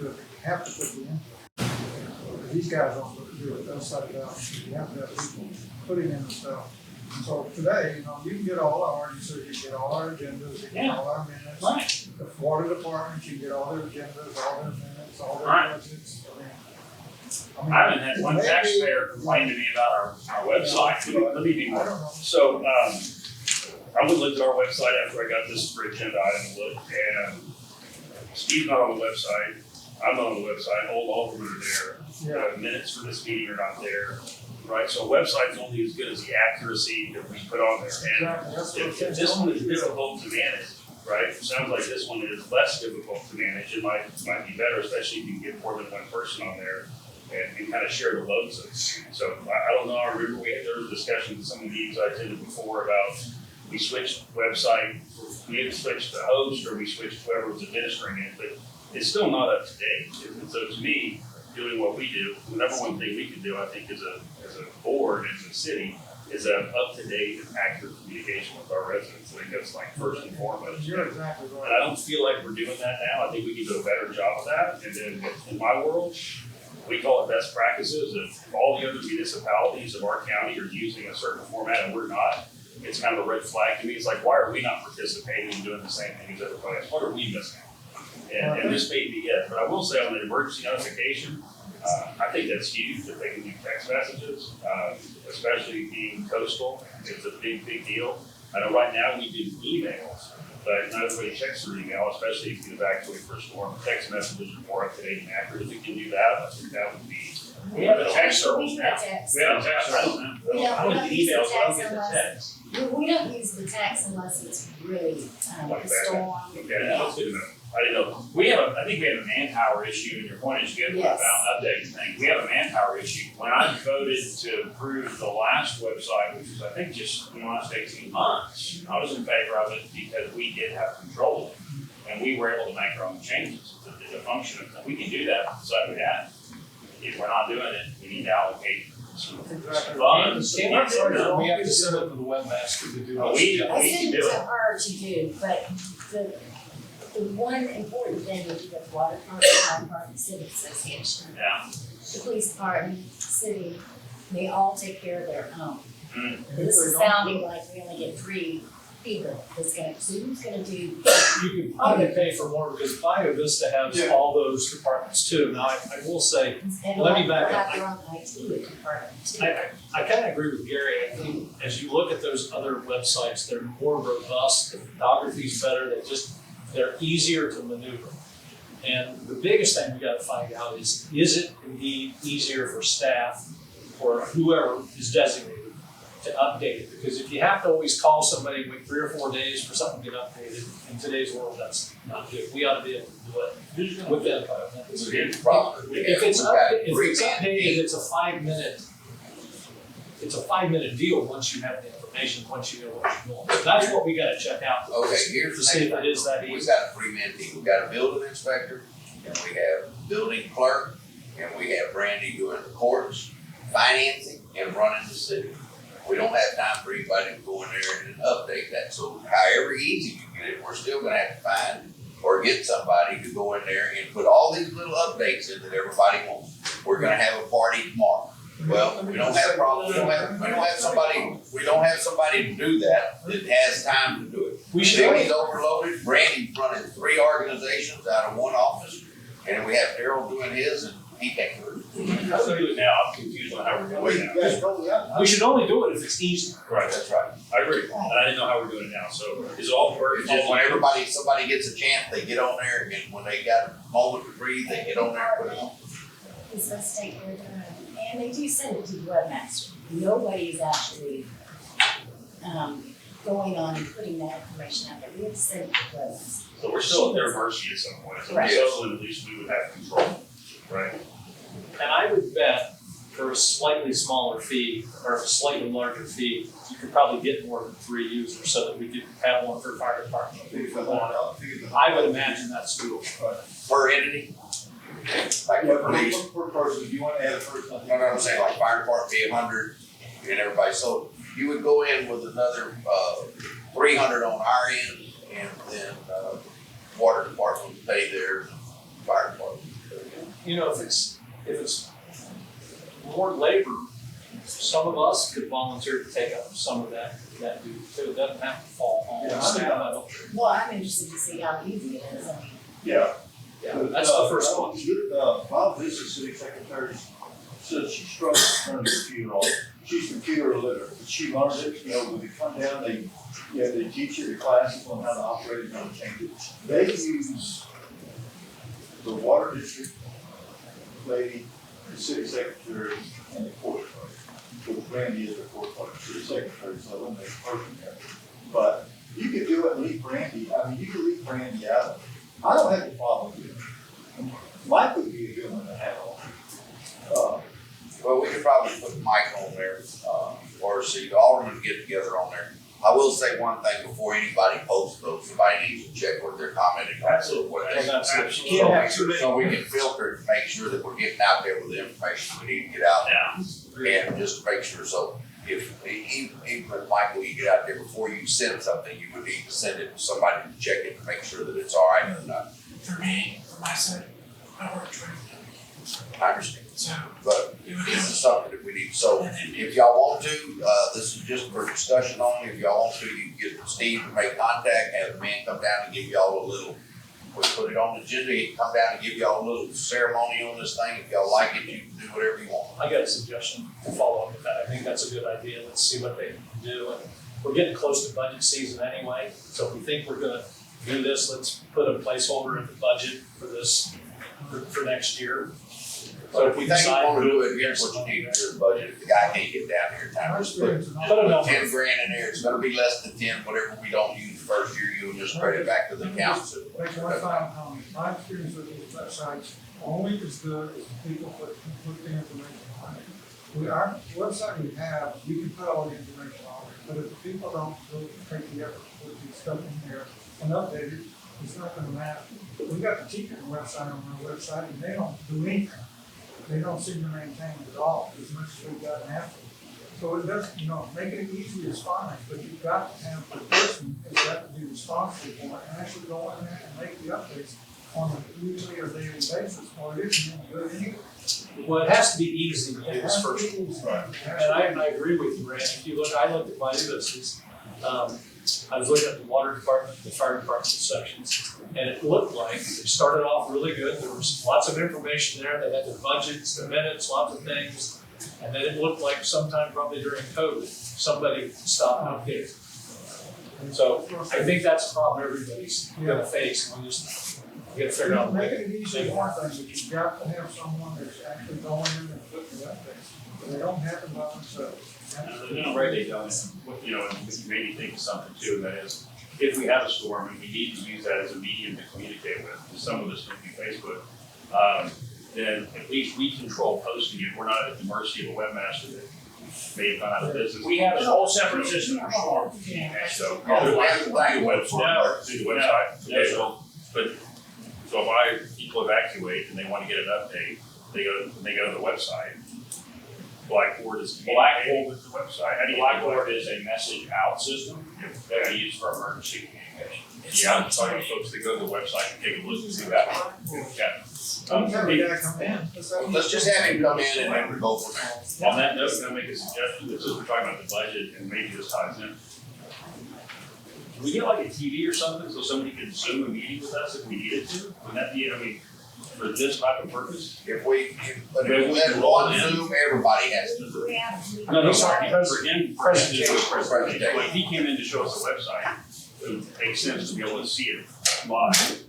you have to put the input. These guys don't do it, they'll set it up. You have to have people putting in the stuff. And so today, you can get all our ordinances, you can get all our agendas, you can get all our minutes. Right. The water department, you can get all their agendas, all their minutes, all their Right. budgets. I haven't had one taxpayer complain to me about our website. Let me be I more. don't know. So, I went and looked at our website after I got this for agenda item to look, and Steve's not on the website. I'm not on the website. All of them are there. Yeah. Minutes for this meeting are not there, right? So a website's only as good as the accuracy that we put on there. And Exactly, that's what I'm if saying. this one is difficult to manage, right? It sounds like this one is less difficult to manage. It might be better, especially if you can get more than one person on there and kind of share the load. So I don't know. I remember there was discussions in some of the meetings I attended before about we switched website, we didn't switch the host or we switched whoever was administering it, but it's still not up to date. And so to me, doing what we do, the number one thing we can do, I think, as a board, as a city, is have up-to-date and accurate communication with our residents. I think that's like first and foremost. You're exactly And I right. don't feel like we're doing that now. I think we can do a better job of that. And then in my world, we call it best practices. If all the other municipalities of our county are using a certain format and we're not, it's kind of a red flag to me. It's like, why are we not participating and doing the same thing as everybody else? What are we missing? And this may be it. But I will say on the emergency notification, I think that's huge if they can do text messages, especially being coastal. It's a big, big deal. I know right now we do emails, but not everybody checks their email, especially if you evacuate for a storm. Text messages are more up to date and accurate. If we can do that, I think that would be. We have a text service We now. have text. We have a text service now. We don't- I we don't don't get use the emails, but I don't text get the unless- text. We don't use the text unless it's really, Like a that. storm. Okay, that's good enough. I didn't know. I think we have a manpower issue, and your point is good Yes. about updating things. We have a manpower issue. When I voted to approve the last website, which was, I think, just in the last 18 months, I was in favor of it because we did have control of it, and we were able to make our own changes. It's a function of, we can do that with the site we have. If we're not doing it, we need to allocate some funds. We have to send it to the webmaster to do. We I can sent it do to it. her to do, but the one important thing is the water department, fire department, civic association, Yeah. the police department, city, they all take care of their own. Mm. This is sounding like we only get 3 people that's gonna, so who's gonna do? You could probably pay for more because Bio Vista has Yeah. all those departments too. Now, I will say, And Let me they'll back up. have their own IT department too. I kind of agree with Gary. I think as you look at those other websites, they're more robust, the photography's better, they're easier to maneuver. And the biggest thing we gotta find out is it indeed easier for staff or whoever is designated to update it? Because if you have to always call somebody and wait 3 or 4 days for something to get updated, in today's world, that's not good. We ought to be able to do it with them. It's a huge problem. If it's We've got updated, three man it's a 5-minute deal once you have the information, once you know what you're doing. So that's what we gotta check out. Okay, here's To the see next if it is that thing. We've easy. got a 3-man team. We've got a building inspector, and we have building clerk, and we have Brandy doing the courts, financing, and running the city. We don't have time for anybody to go in there and update that. So however easy you get it, we're still gonna have to find or get somebody to go in there and put all these little updates in that everybody wants. We're gonna have a party tomorrow. Well, we don't have somebody to do that has time to do it. We should Jimmy's overloaded, Brandy's running 3 organizations out of one office, and we have Daryl doing his, and he can't do it. How do we do it now? I'm confused on how we're doing it now. We should only do it if it's easy. Right, That's right. I agree, and I didn't know how we're doing it now, so is it all work? It's just when somebody gets a chance, they get on there, and when they got a moment to breathe, they get on there and put it on. It's supposed to take care of their own, and they do send it to the webmaster. Nobody is actually, going on and putting that information out there. We have to send it to the webmaster. So we're still at their mercy at some point, so Right. at least we would have control, right? And I would bet for a slightly smaller fee or a slightly larger fee, you could probably get more than 3 users so that we could have one for fire department. I would imagine that's doable. Per entity? Like Yeah, for police? per person, if you want to add a person. I think- No, I'm saying like fire department be 100 and everybody, so you would go in with another, 300 on our end and then, water department would pay their fire department. You know, if it's more labor, some of us could volunteer to take up some of that duty too. It doesn't have to fall on Yeah, the I staff. mean, I don't think. Well, I'm interested to see how easy it is. I mean, Yeah. Yeah, that's the first one. Bob Vista, city secretary, says she struggles to turn the computer on. She's computer illiterate, but she learned it, when they come down, they teach you the classes on how to operate and how to change it. They use the water district lady, the city secretary, and the court clerk. Because Brandy is the court clerk, city secretary, so I don't make a person there. But you could do it, leave Brandy out of it. I don't have a problem with it. Mike would be a good one to have on. Well, we could probably put Mike on there, or see the aldermen get together on there. I will say one thing before anybody posts those, somebody needs to check what they're commenting on. Absolutely. What they- Absolutely. You can't have too many. So we can filter to make sure that we're getting out there with the information we need to get out. Yeah. And just to make sure, so if, even with Michael, you get out there before you send something, you would need to send it to somebody to check it to make sure that it's all right or not. For me, for my side, I work 20 I understand. So but it would this have is something that we need, so if y'all want to, this is just for discussion only, if y'all want to, you can get Steve to make contact, have the man come down and give y'all a little, we put it on the agenda, he can come down and give y'all a little ceremony on this thing, if y'all like it, you can do whatever you want. I got a suggestion to follow up with that. I think that's a good idea. Let's see what they can do. And we're getting close to budget season anyway, so if we think we're gonna do this, let's put a placeholder in the budget for this, for next year. So if you think you wanna do it, here's what you need to do, the budget, if the guy can't get down here in time, just put Put a number. 10 grand in there, it's gonna be less than 10, whatever we don't use the first year, you'll just credit back to the council. Make one final comment. My experience with these websites only as good as the people put the information on it. Our website we have, you can put all the information on it, but if the people don't go take the effort to put the stuff in there and update it, it's not gonna matter. We got the Tiki website on our website and they don't do anything. They don't seem to maintain it at all as much as we've gotten after. So it does, making it easy is fine, but you've got to have the person who's got to be responsible for it and actually go in there and make the updates on a weekly or daily basis, or it isn't any good anyway. Well, it has to be easy to It use has to first. be easy. And I agree with you, Rand. If you look, I looked at my list, I was looking at the water department, the fire department sections, and it looked like they started off really good. There was lots of information there. They had their budgets, their minutes, lots of things. And then it looked like sometime probably during COVID, somebody stopped updating. So I think that's a problem everybody's gonna face, and we just gotta figure out. Making it easy is one thing, but you've got to have someone that's actually going in and putting the updates. They don't happen by themselves. Right, they don't, and this made me think of something too, and that is, if we have a storm and we need to use that as a medium to communicate with, because some of us don't do Facebook, then at least we control posting it, we're not at the mercy of a webmaster that may have gone out of business. We have a whole separate system for storm communication, so. Oh, we have to buy a Through the website, No. so if people evacuate and they want to get an update, they go to the website. Blackboard is communicating with the website. How do you Blackboard is a message out system that we use for emergency communication. Yeah, I'm talking to folks that go to the website and take a look and see that. Yeah. Have a guy come in. Let's just have him come in and then we go from there. On that note, can I make a suggestion, that since we're talking about the budget and maybe this ties in? Can we get like a TV or something so somebody can Zoom a meeting with us if we needed to? Wouldn't that be, for this type of purpose? If we let one Zoom, everybody has to do it. No, sorry, for him, Presentation. presentation. When he came in to show us the website, it would make sense to be able to see it live.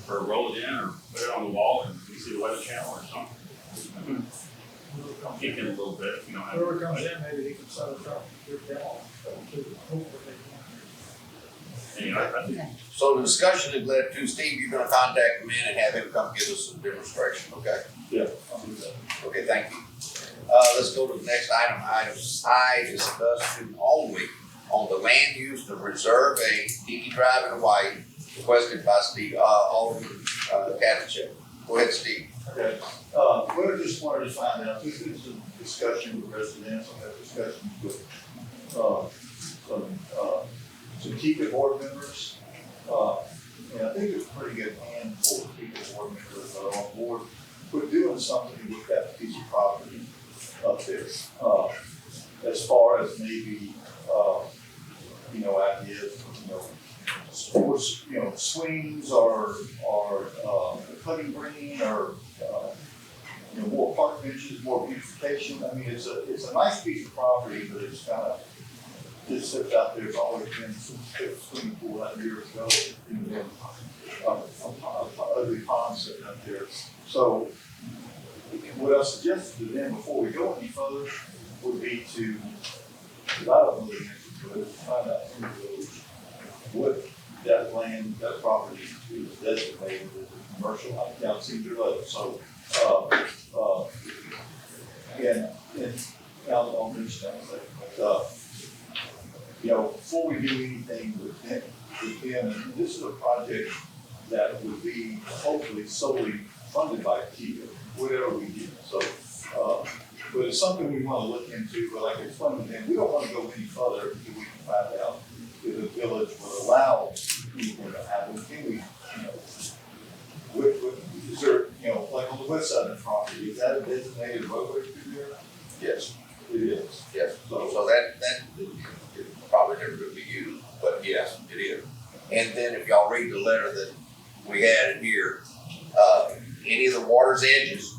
Or roll it in, or put it on the wall and we see the weather channel or something. Kick in a little bit if you don't have. Whoever comes in, maybe he can set it up, your demo, to hopefully. I think So the discussion has led to, Steve, you're gonna contact him in and have him come give us a demonstration, okay? Yeah, I'll do that. Okay, thank you. Let's go to the next item, item I, discussion only on the land use to reserve a Tiki Drive in Hawaii, requested by Steve, Alderman, Kavanaugh. Go ahead, Steve. Okay, we just wanted to find out, this is a discussion with residents, I have discussions with, some Tiki board members. And I think it's a pretty good handful of Tiki board members that are on board with doing something with that piece of property up there. As far as maybe, ideas, sports, swings or putting green or, more park benches, more beautification. I mean, it's a nice piece of property, but it's kind of, just sits out there. It's always been some swimming pool out years ago, and then ugly pond sitting out there. So what I suggested to them before we go any further would be to, because I don't know the answer to it, find out who knows what that land, that property is designated as a commercial. I can't seem to know. So, and I'll understand that, but, before we do anything with them, and this is a project that would be hopefully solely funded by Tiki, whatever we do. So, but it's something we want to look into, but like it's funded, and we don't want to go any further until we can find out if the village would allow people to have them. Can we, is there, you know, like on the west side of the property, is that a designated roadway through there? Yes, It is. yes, so that is probably never gonna be used, but yes, it is. And then if y'all read the letter that we had in here, any of the water's edges,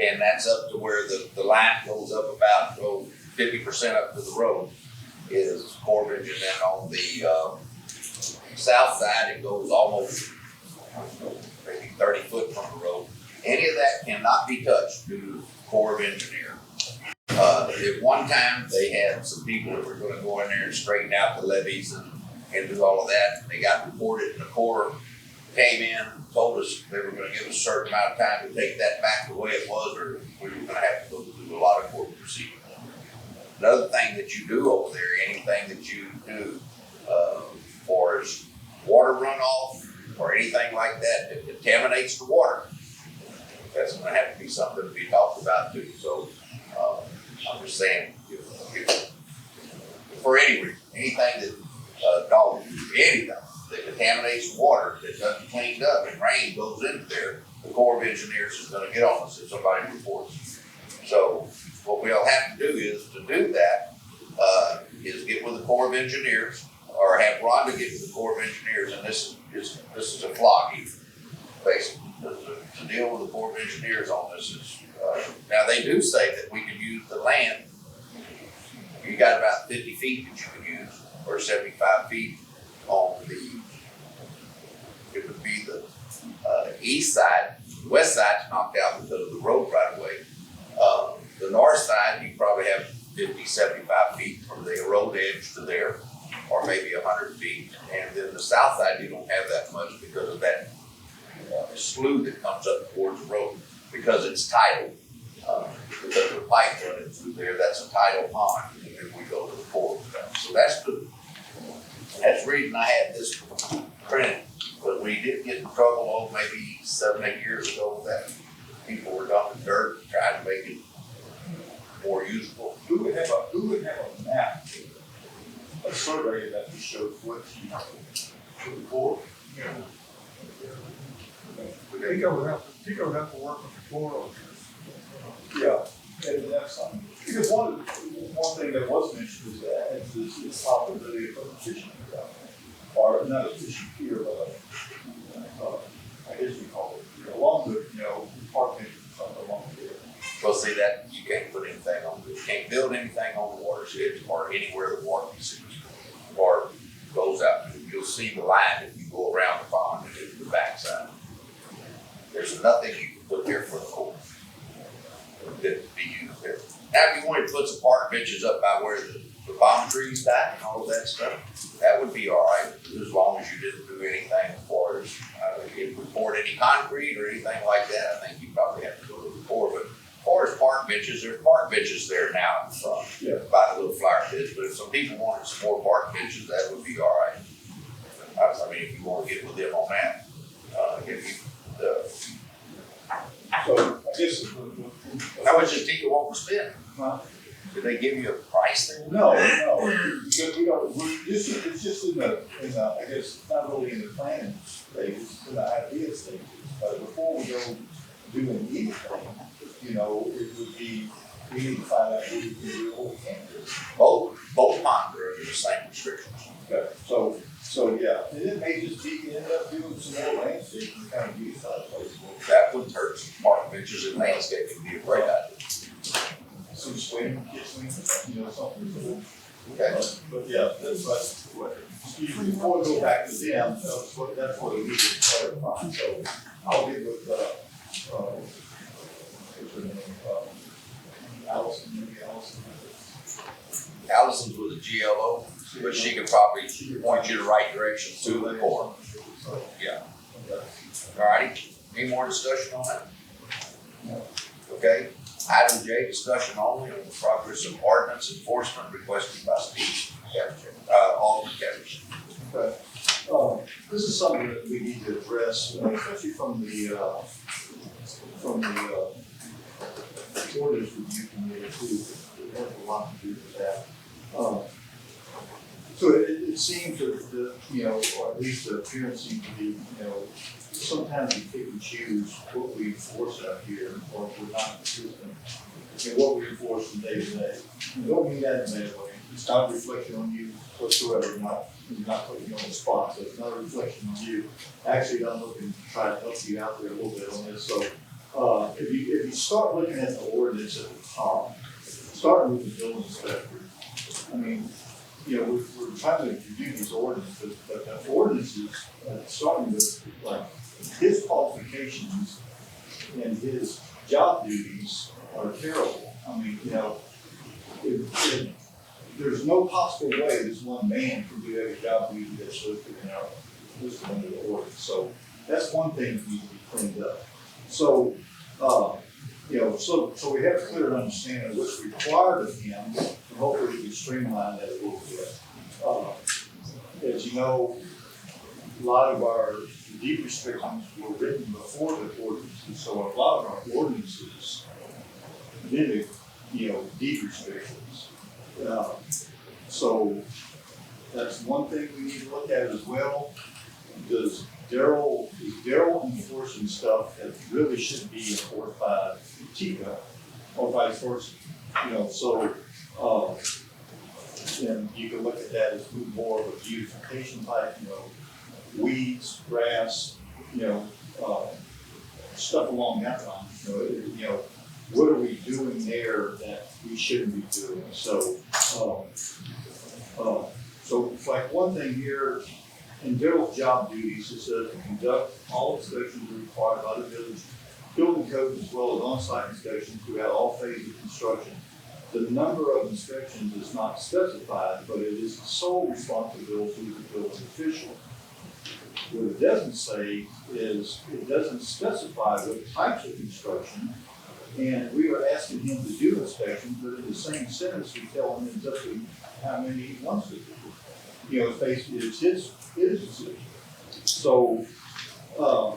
and that's up to where the line goes up about, 50% up to the road, is Corbin, and then on the, south side, it goes almost, maybe 30 foot from the road. Any of that cannot be touched due to Corps of Engineer. At one time, they had some people that were gonna go in there and straighten out the levees and do all of that. They got reported, and the Corps came in, told us they were gonna give us a certain amount of time to take that back the way it was, or we were gonna have to go through a lot of court procedures. Another thing that you do over there, anything that you do, for as water runoff or anything like that that contaminates the water, that's gonna have to be something to be talked about too. So, I'm just saying, if for any reason, anything that, dogs do, anything that contaminates the water, that doesn't cleaned up, and rain goes into there, the Corps of Engineers is gonna get on us if somebody reports. So, what we'll have to do is, to do that, is get with the Corps of Engineers, or have Rhonda get with the Corps of Engineers, and this is a flogging, basically. To deal with the Corps of Engineers on this is, now they do say that we can use the land. You got about 50 feet that you can use, or 75 feet on the, it would be the, east side. The west side's knocked out because of the road right away. The north side, you probably have 50, 75 feet from the road edge to there, or maybe 100 feet. And then the south side, you don't have that much because of that slough that comes up towards the road, because it's tidal. Because of the pipe running through there, that's a tidal pond, and then we go to the Corps with that. So that's good. That's the reason I had this printed, but we did get in trouble, maybe 7, 8 years ago, that people were dumping dirt and trying to make it more usable. Who would have a map, a survey that just shows what you know, for the Corps? Tiko would have to work with the Corps. Yeah, and that's something, because one thing that was mentioned is that it's the possibility of a fishing pier out there. Or not a fishing pier, but I guess you call it, along the, park bench or something along there. Well, see that, you can't put anything on, you can't build anything on the watershed or anywhere the water receives or goes out. You'll see the line if you go around the pond and to the backside. There's nothing you can put there for the Corps that be used there. Now, if you wanted to put some park benches up by where the palm trees die and all of that stuff, that would be all right, as long as you didn't do anything as far as, if we poured any concrete or anything like that, I think you probably have to go to the Corps. But as far as park benches, there's park benches there now in front, by the little flower beds. But if some people wanted some more park benches, that would be all right. I mean, if you want to get with them on that, So I guess. how much does Tiki want to spend? Huh? Did they give you a price there? No, because we don't, it's just in the, I guess, not really in the planning stage, it's in the idea stage. But before we go doing anything, it would be, we need to find out what we can do, what we can't do. Both ponds are under the same restrictions. Okay, so yeah, and it may just be, end up doing some more landscaping, kind of beautify the place. That wouldn't hurt. Some park benches and landscaping would be a great idea. Some swing, kitchen, something. Okay. But yeah, excuse me, before we go back to them, that's what we need to clarify. So I'll get with, what's her name, Allison, maybe Allison. Allison's with a GLO, but she could probably point you the right direction to the Corps. Yeah. All righty. Any more discussion on that? Okay. Item J, discussion only on the progress of ordinance enforcement requested by Steve Alderman Kevin. Okay. This is something that we need to address, especially from the ordinance review committee too. It has a lot to do with that. So it seems that or at least the appearance seems to be, sometimes we pick and choose what we enforce out here, or we're not consistent in what we enforce from day to day. I don't mean that in a bad way. It's not a reflection on you whatsoever. You're not putting you on the spot, so it's not a reflection on you. Actually, I'm looking to try to help you out there a little bit on this. So, if you start looking at the ordinance at the top, starting with the building inspector, I mean, we're trying to review these ordinances, but the ordinances, starting with like his qualifications and his job duties are terrible. I mean, there's no possible way this one man can do every job duty that's listed under the ordinance. So that's one thing that needs to be cleaned up. So, so we have a clear understanding of what's required of him, and hopefully we can streamline that a little bit. As you know, a lot of our deed restrictions were written before the ordinances, so a lot of our ordinances mimic, deed restrictions. So that's one thing we need to look at as well. Is Daryl enforcing stuff that really should be enforced by Tiki or vice versa? And you can look at that as more of a beautification type, weeds, grass, stuff along that line. What are we doing there that we shouldn't be doing? So like one thing here, in Daryl's job duties, it says to conduct all inspections required by the village building code as well as on-site inspections throughout all phases of construction. The number of inspections is not specified, but it is the sole responsibility of the building official. What it doesn't say is it doesn't specify what types of construction, and we are asking him to do inspections, but in the same sentence, we tell him it's up to how many he wants to do. Basically, it's his decision. So, the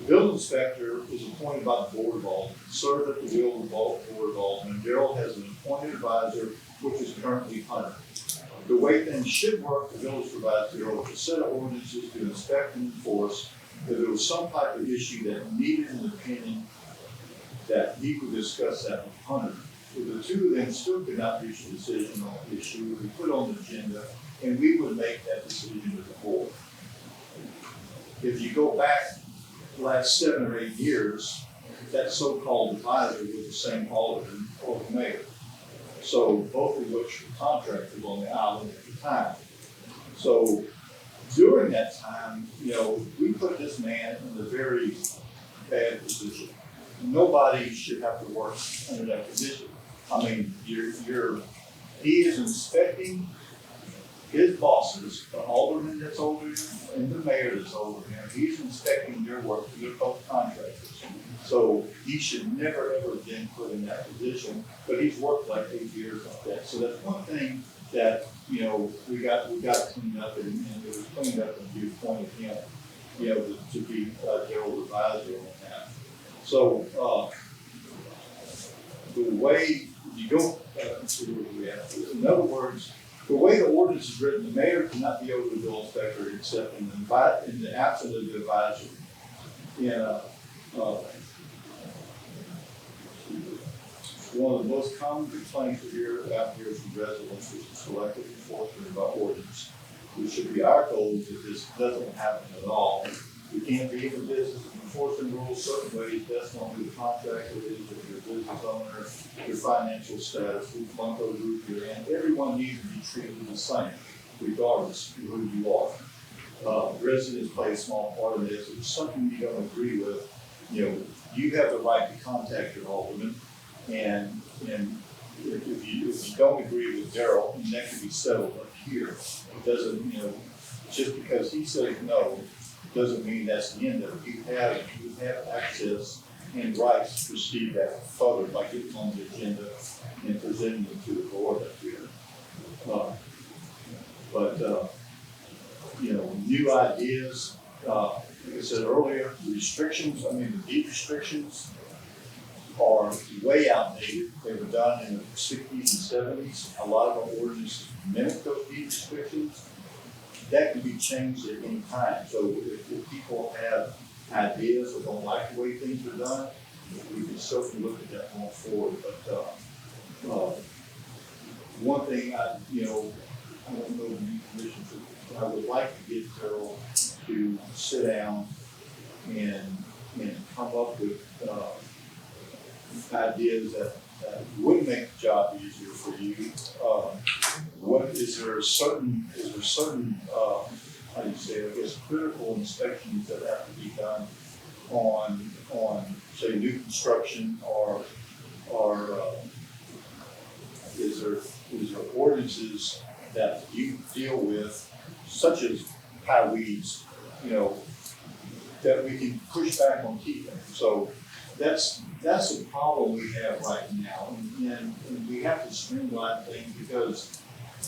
building inspector is appointed by the board of aldermen, served at the will of the board of aldermen. Daryl has an appointed advisor, which is currently Hunter. The way things should work, the village provides Daryl with a set of ordinances to inspect and enforce. If there was some type of issue that needed an opinion, that he would discuss that with Hunter. If the two of them still could not reach a decision on the issue, we would put on the agenda, and we would make that decision as a board. If you go back the last 7 or 8 years, that so-called advisor was the same alderman or the mayor. So both of which were contractors on the island at the time. So during that time, we put this man in a very bad position. Nobody should have to work under that position. I mean, he is inspecting his bosses, the alderman that's over him and the mayor that's over him. He's inspecting their work, they're both contractors. So he should never ever have been put in that position, but he's worked like 8 years like that. So that's one thing that, we got to clean up, and it was cleaned up and you appointed him, to be Daryl's advisor on that. So, the way you go, in other words, the way the ordinance is written, the mayor cannot be over the bill inspector except in the absence of the advisor. One of the most common complaints we hear out here from residents is the selective enforcement of our ordinance. It should be our goal that this doesn't happen at all. We can't be in the business of enforcing rules certain ways. That's not who the contractor is, if you're a business owner, your financial status, who bunko group you're in. Everyone needs to be treated the same, regardless of who you are. Residents play a small part in this. If it's something you don't agree with, you have the right to contact your alderman. And if you don't agree with Daryl, that can be settled up here. It doesn't, just because he says no, doesn't mean that's the end of it. You have access and rights to proceed that further by getting on the agenda and presenting it to the board up here. New ideas, like I said earlier, the deed restrictions are way outdated. They were done in the sixties and seventies. A lot of our ordinances mimic those deed restrictions. That can be changed at any time. So if people have ideas or don't like the way things are done, we can certainly look at that going forward. But one thing I don't know if you commission, but I would like to get Carol to sit down and come up with ideas that would make the job easier for you. Is there certain how do you say, I guess, critical inspections that have to be done on say new construction or is there ordinances that you deal with, such as high weeds, that we can push back on keeping? So that's the problem we have right now, and we have to streamline things because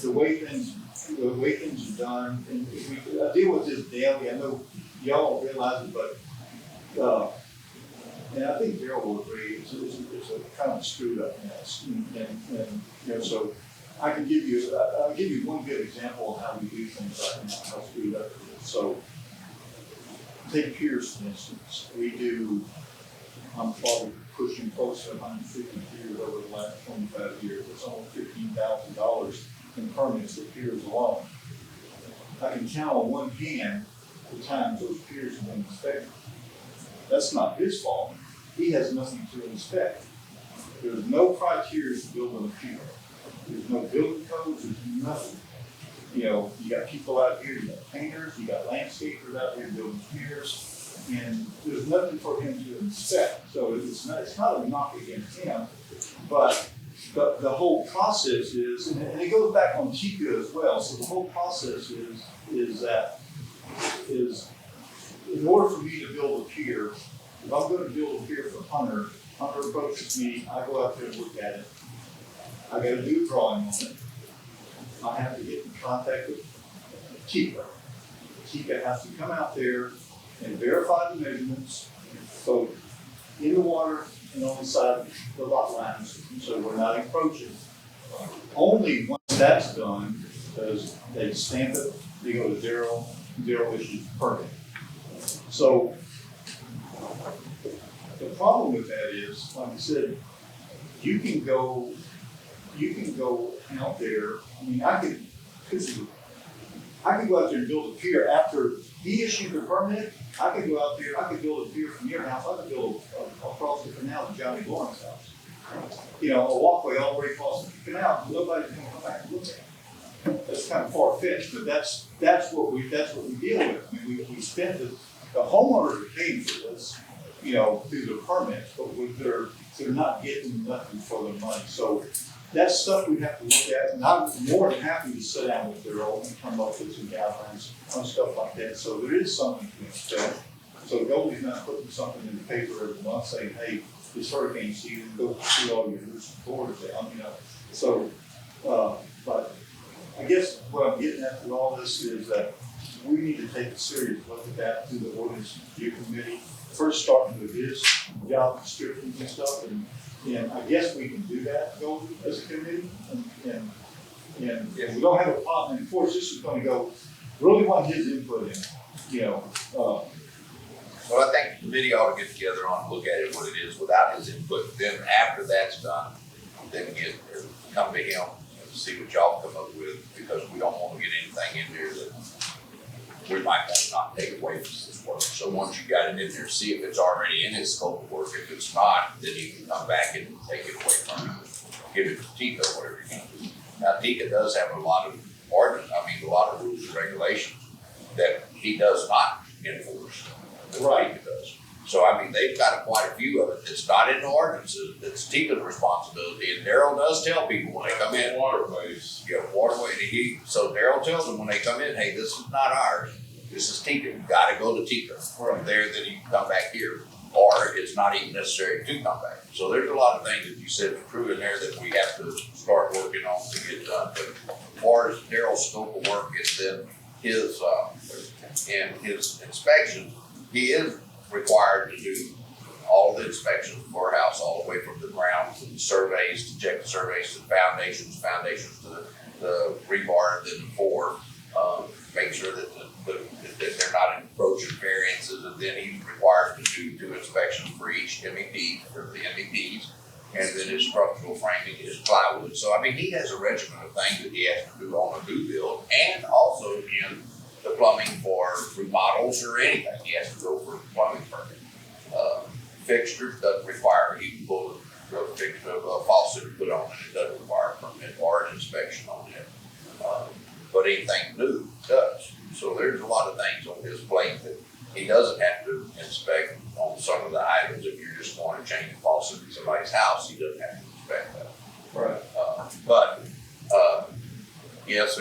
the way things are done, and I deal with this daily. I know y'all don't realize it, but and I think Daryl will agree. It's a kind of screwed up mess, and so I can give you I'll give you one good example of how we do things right now, how screwed up it is. So take piers for instance. I'm probably pushing close to 150 piers over the last 25 years. It's almost $15,000 in permits for piers alone. I can count on one hand the times those piers have been inspected. That's not his fault. He has nothing to inspect. There's no criteria to build a pier. There's no building codes, there's nothing. You got people out here, you got painters, you got landscapers out here building piers, and there's nothing for him to inspect. So it's not a knock against him, but the whole process is, and it goes back on Tiki as well. So the whole process is in order for me to build a pier, if I'm going to build a pier for Hunter approaches me, I go out there and look at it. I got to do a drawing on it. I have to get in contact with Tiki. Tiki has to come out there and verify the measurements, both in the water and on the side of the lot lines, so we're not encroaching. Only once that's done, does they stamp it, they go to Daryl issues the permit. So the problem with that is, like I said, you can go out there. I mean, I could go out there and build a pier after he issued the permit. I could go out there, I could build a pier from your house. I could build across the canal to Johnny Lawrence's house. A walkway all the way across the canal. Nobody's gonna come back and look at it. That's kind of far fetched, but that's what we deal with. I mean, we spend the homeowners are paying for this, through the permits, but they're not getting nothing for their money. So that's stuff we have to look at, and I'm more than happy to sit down with Daryl and come up with some guidelines on stuff like that. So there is something to expect. So Goldie's not putting something in the paper every month saying, hey, this hurricane season, go see all your roofs and floors down, So, but I guess what I'm getting at with all this is that we need to take a serious look at that through the ordinance review committee. First starting with his job descriptions and stuff, and I guess we can do that, Goldie, as a committee, and we don't have a problem. And of course, this is going to go. Really want his input in, Well, I think the committee ought to get together on and look at it, what it is, without his input. Then after that's done, then come to him and see what y'all come up with, because we don't want to get anything in there that we might want to not take away from his work. So once you got it in there, see if it's already in his scope of work. If it's not, then you can come back and take it away from him. Give it to Tika, whatever you're gonna do. Now, Tika does have a lot of rules and regulations that he does not enforce. Right. Tika does. So, they've got quite a few of it that's not in the ordinances. That's Tika's responsibility. And Daryl does tell people when they come in. Waterways. Yeah, waterway. So Daryl tells them when they come in, hey, this is not ours. This is Tika. You gotta go to Tika. From there, then you can come back here. Or it's not even necessary to come back. So there's a lot of things that you said are true in there that we have to start working on to get done. But as far as Daryl's scope of work is then his inspection, he is required to do all the inspections of the courthouse, all the way from the ground to the surveys, to check the surveys to the foundations to the rebar, then the floor. Make sure that that they're not encroaching variances, and then he's required to do 2 inspections for each MEP, for the MEPs. And then his structural framing, his plywood. So, I mean, he has a regimen of things that he has to do on a new build, and also in the plumbing for remodels or anything. He has to go for a plumbing permit. Fixtures doesn't require, he can pull a fixture of a faucet put on it, it doesn't require a permit or an inspection on it. But anything new does. So there's a lot of things on his plate that he doesn't have to inspect on some of the items. If you're just going to change a faucet in somebody's house, he doesn't have to inspect that. Right. Yes,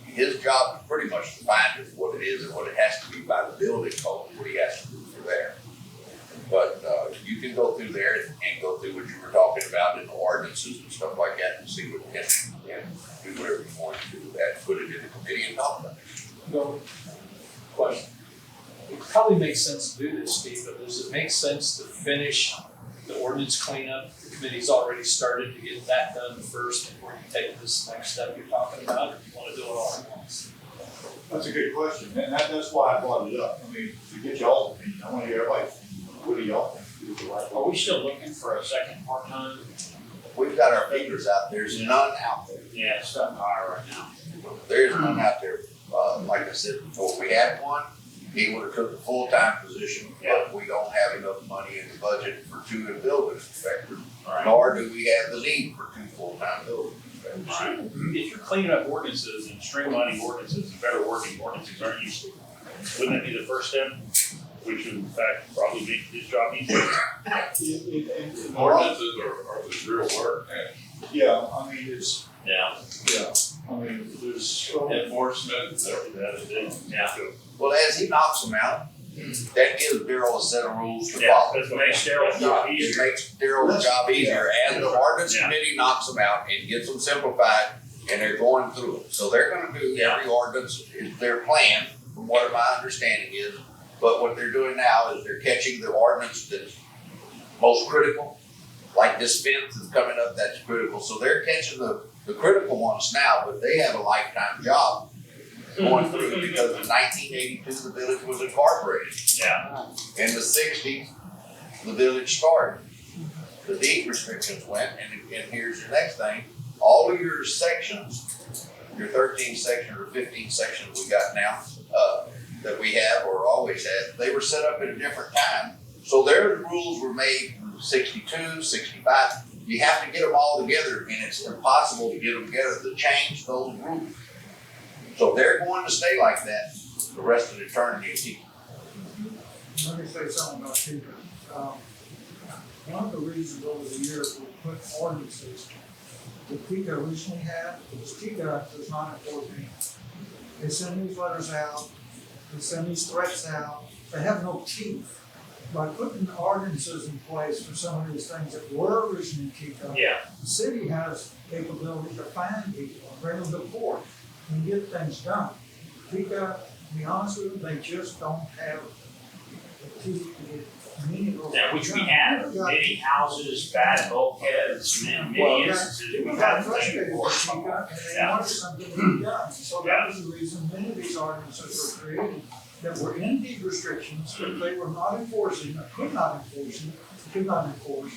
his job is pretty much defined as what it is and what it has to be by the building code, what he has to do for there. But you can go through there and go through what you were talking about in the ordinances and stuff like that, and see what, and do whatever you want to do with that, put it in the committee and talk about it. No question. It probably makes sense to do this, Steve, but does it make sense to finish the ordinance cleanup? The committee's already started to get that done first before you take this next step you're talking about, or do you want to do it all at once? That's a good question, and that's why I brought it up. I mean, to get y'all's opinion, I want to hear everybody, what do y'all think is the right Are way? we still looking for a second part-time? We've got our fingers out, there's none out there. Yeah, it's not high right now. There's none out there. Like I said before, we had one, he would have took a full-time position, but we don't have enough money in the budget for 2 building inspectors. Right. Nor do we have the need for 2 full-time building inspectors. Right. If you're cleaning up ordinances and streamlining ordinances and better working ordinances, aren't you, wouldn't that be the first step? Which would in fact probably make his job easier. Ordinances are the real work, and Yeah, I mean, it's, Yeah. I mean, there's. enforcement, Yeah. Well, as he knocks them out, that gives Daryl a set of rules to Yeah, follow. that's what makes Daryl's job It easier. makes Daryl's job easier, as the ordinance Yeah. committee knocks them out and gets them simplified, and they're going through it. So they're gonna do every ordinance, is their plan, from what my understanding is. But what they're doing now is they're catching the ordinance that's most critical, like this fence is coming up, that's critical. So they're catching the critical ones now, but they have a lifetime job going through, because in 1982, the village was incorporated. Yeah. In the 60s, the village started. The deed restrictions went, and here's your next thing. All of your sections, your 13 sections or 15 sections we got now, that we have or always had, they were set up at a different time. So their rules were made in 62, 65. You have to get them all together, and it's impossible to get them together to change those rules. So they're going to stay like that the rest of the eternity. Let me say something about Tiki. One of the reasons over the years we put ordinances that Tiki originally had, was Tiki does not enforce anything. They send these letters out, they send these threats out, they have no teeth. By putting ordinances in place for some of these things that were originally Tiki, Yeah. the city has capability to find people, bring them to court, and get things done. Tiki, to be honest with you, they just don't have the teeth to get meaningful. Yeah, which we have, many houses, bad bulkheads, many Well, instances, People we've got had frustrated things with for. Tiki, and they Yeah. wanted something to be done. So that was the reason many of these ordinances were created that were in deed restrictions, but they were not enforcing, or could not enforce,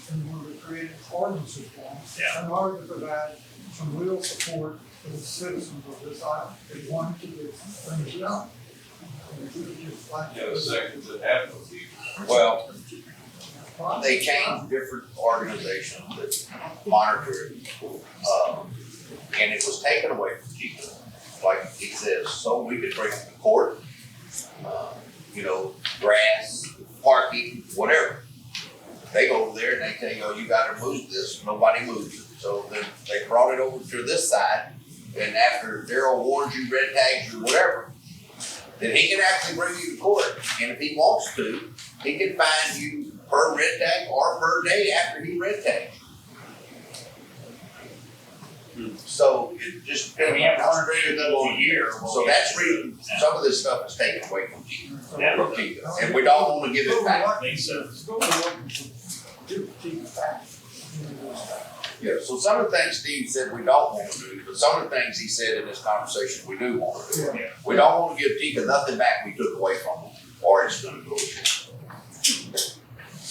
and were created ordinances for them. Yeah. In order to provide some real support for the citizens of this island, that wanted to get things done. And if we just like- the sections that have no teeth. Well, they changed different organizations that monitor it. And it was taken away from people, like he says, so we could bring them to court. Grass, parking, whatever. They go over there and they tell you, oh, you gotta move this, nobody moves it. So then they brought it over to this side, and after Daryl warns you, red tags you, whatever, then he can actually bring you to court. And if he wants to, he can fine you per red tag or per day after he red tags. So it just And depends we on have how 100 strict of you those want a to year. So that's reason some of this stuff is taken away from you. Yeah. from Tika, and we don't wanna give it back. I think so. Yeah, so some of the things Steve said we don't wanna do, but some of the things he said in this conversation we do wanna do. Yeah. We don't wanna give Tika nothing back we took away from them, or it's gonna go.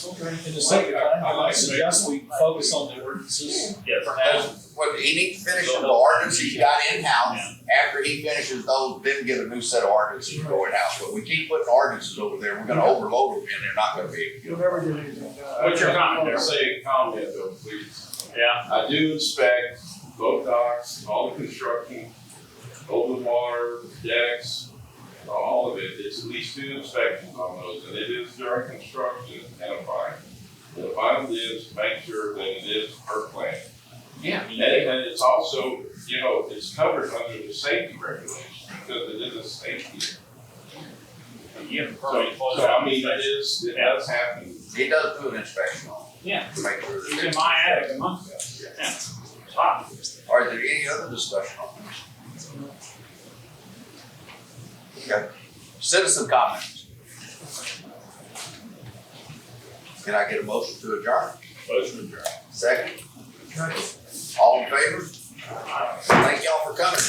In the second, I suggest we focus on the ordinances Yeah, for now. What, he needs to finish the ordinance he's got in-house. After he finishes those, then get a new set of ordinances to go in-house. But we keep putting ordinances over there, we're gonna overload them, and they're not gonna be able to get You'll them. never get anything done. What's your comment I there? want to say a comment though, please. Yeah, I do inspect boat docks, all the construction, over the water, decks, all of it. It's at least 2 inspections on those, and it is during construction and a fine. The final is to make sure that it is per plan. yeah. And it's also, you know, it's covered under the safety regulations because it is a safety. You have a So, permit close so out. I mean, it does happen. He does do an inspection on Yeah, it, to make sure it was that. in my attic a month ago. Yeah, it's hot. Are there any other discussion on this? Okay, citizen comments. Can I get a motion to adjourn? Motion adjourned. Second? All in favor? Thank y'all for coming.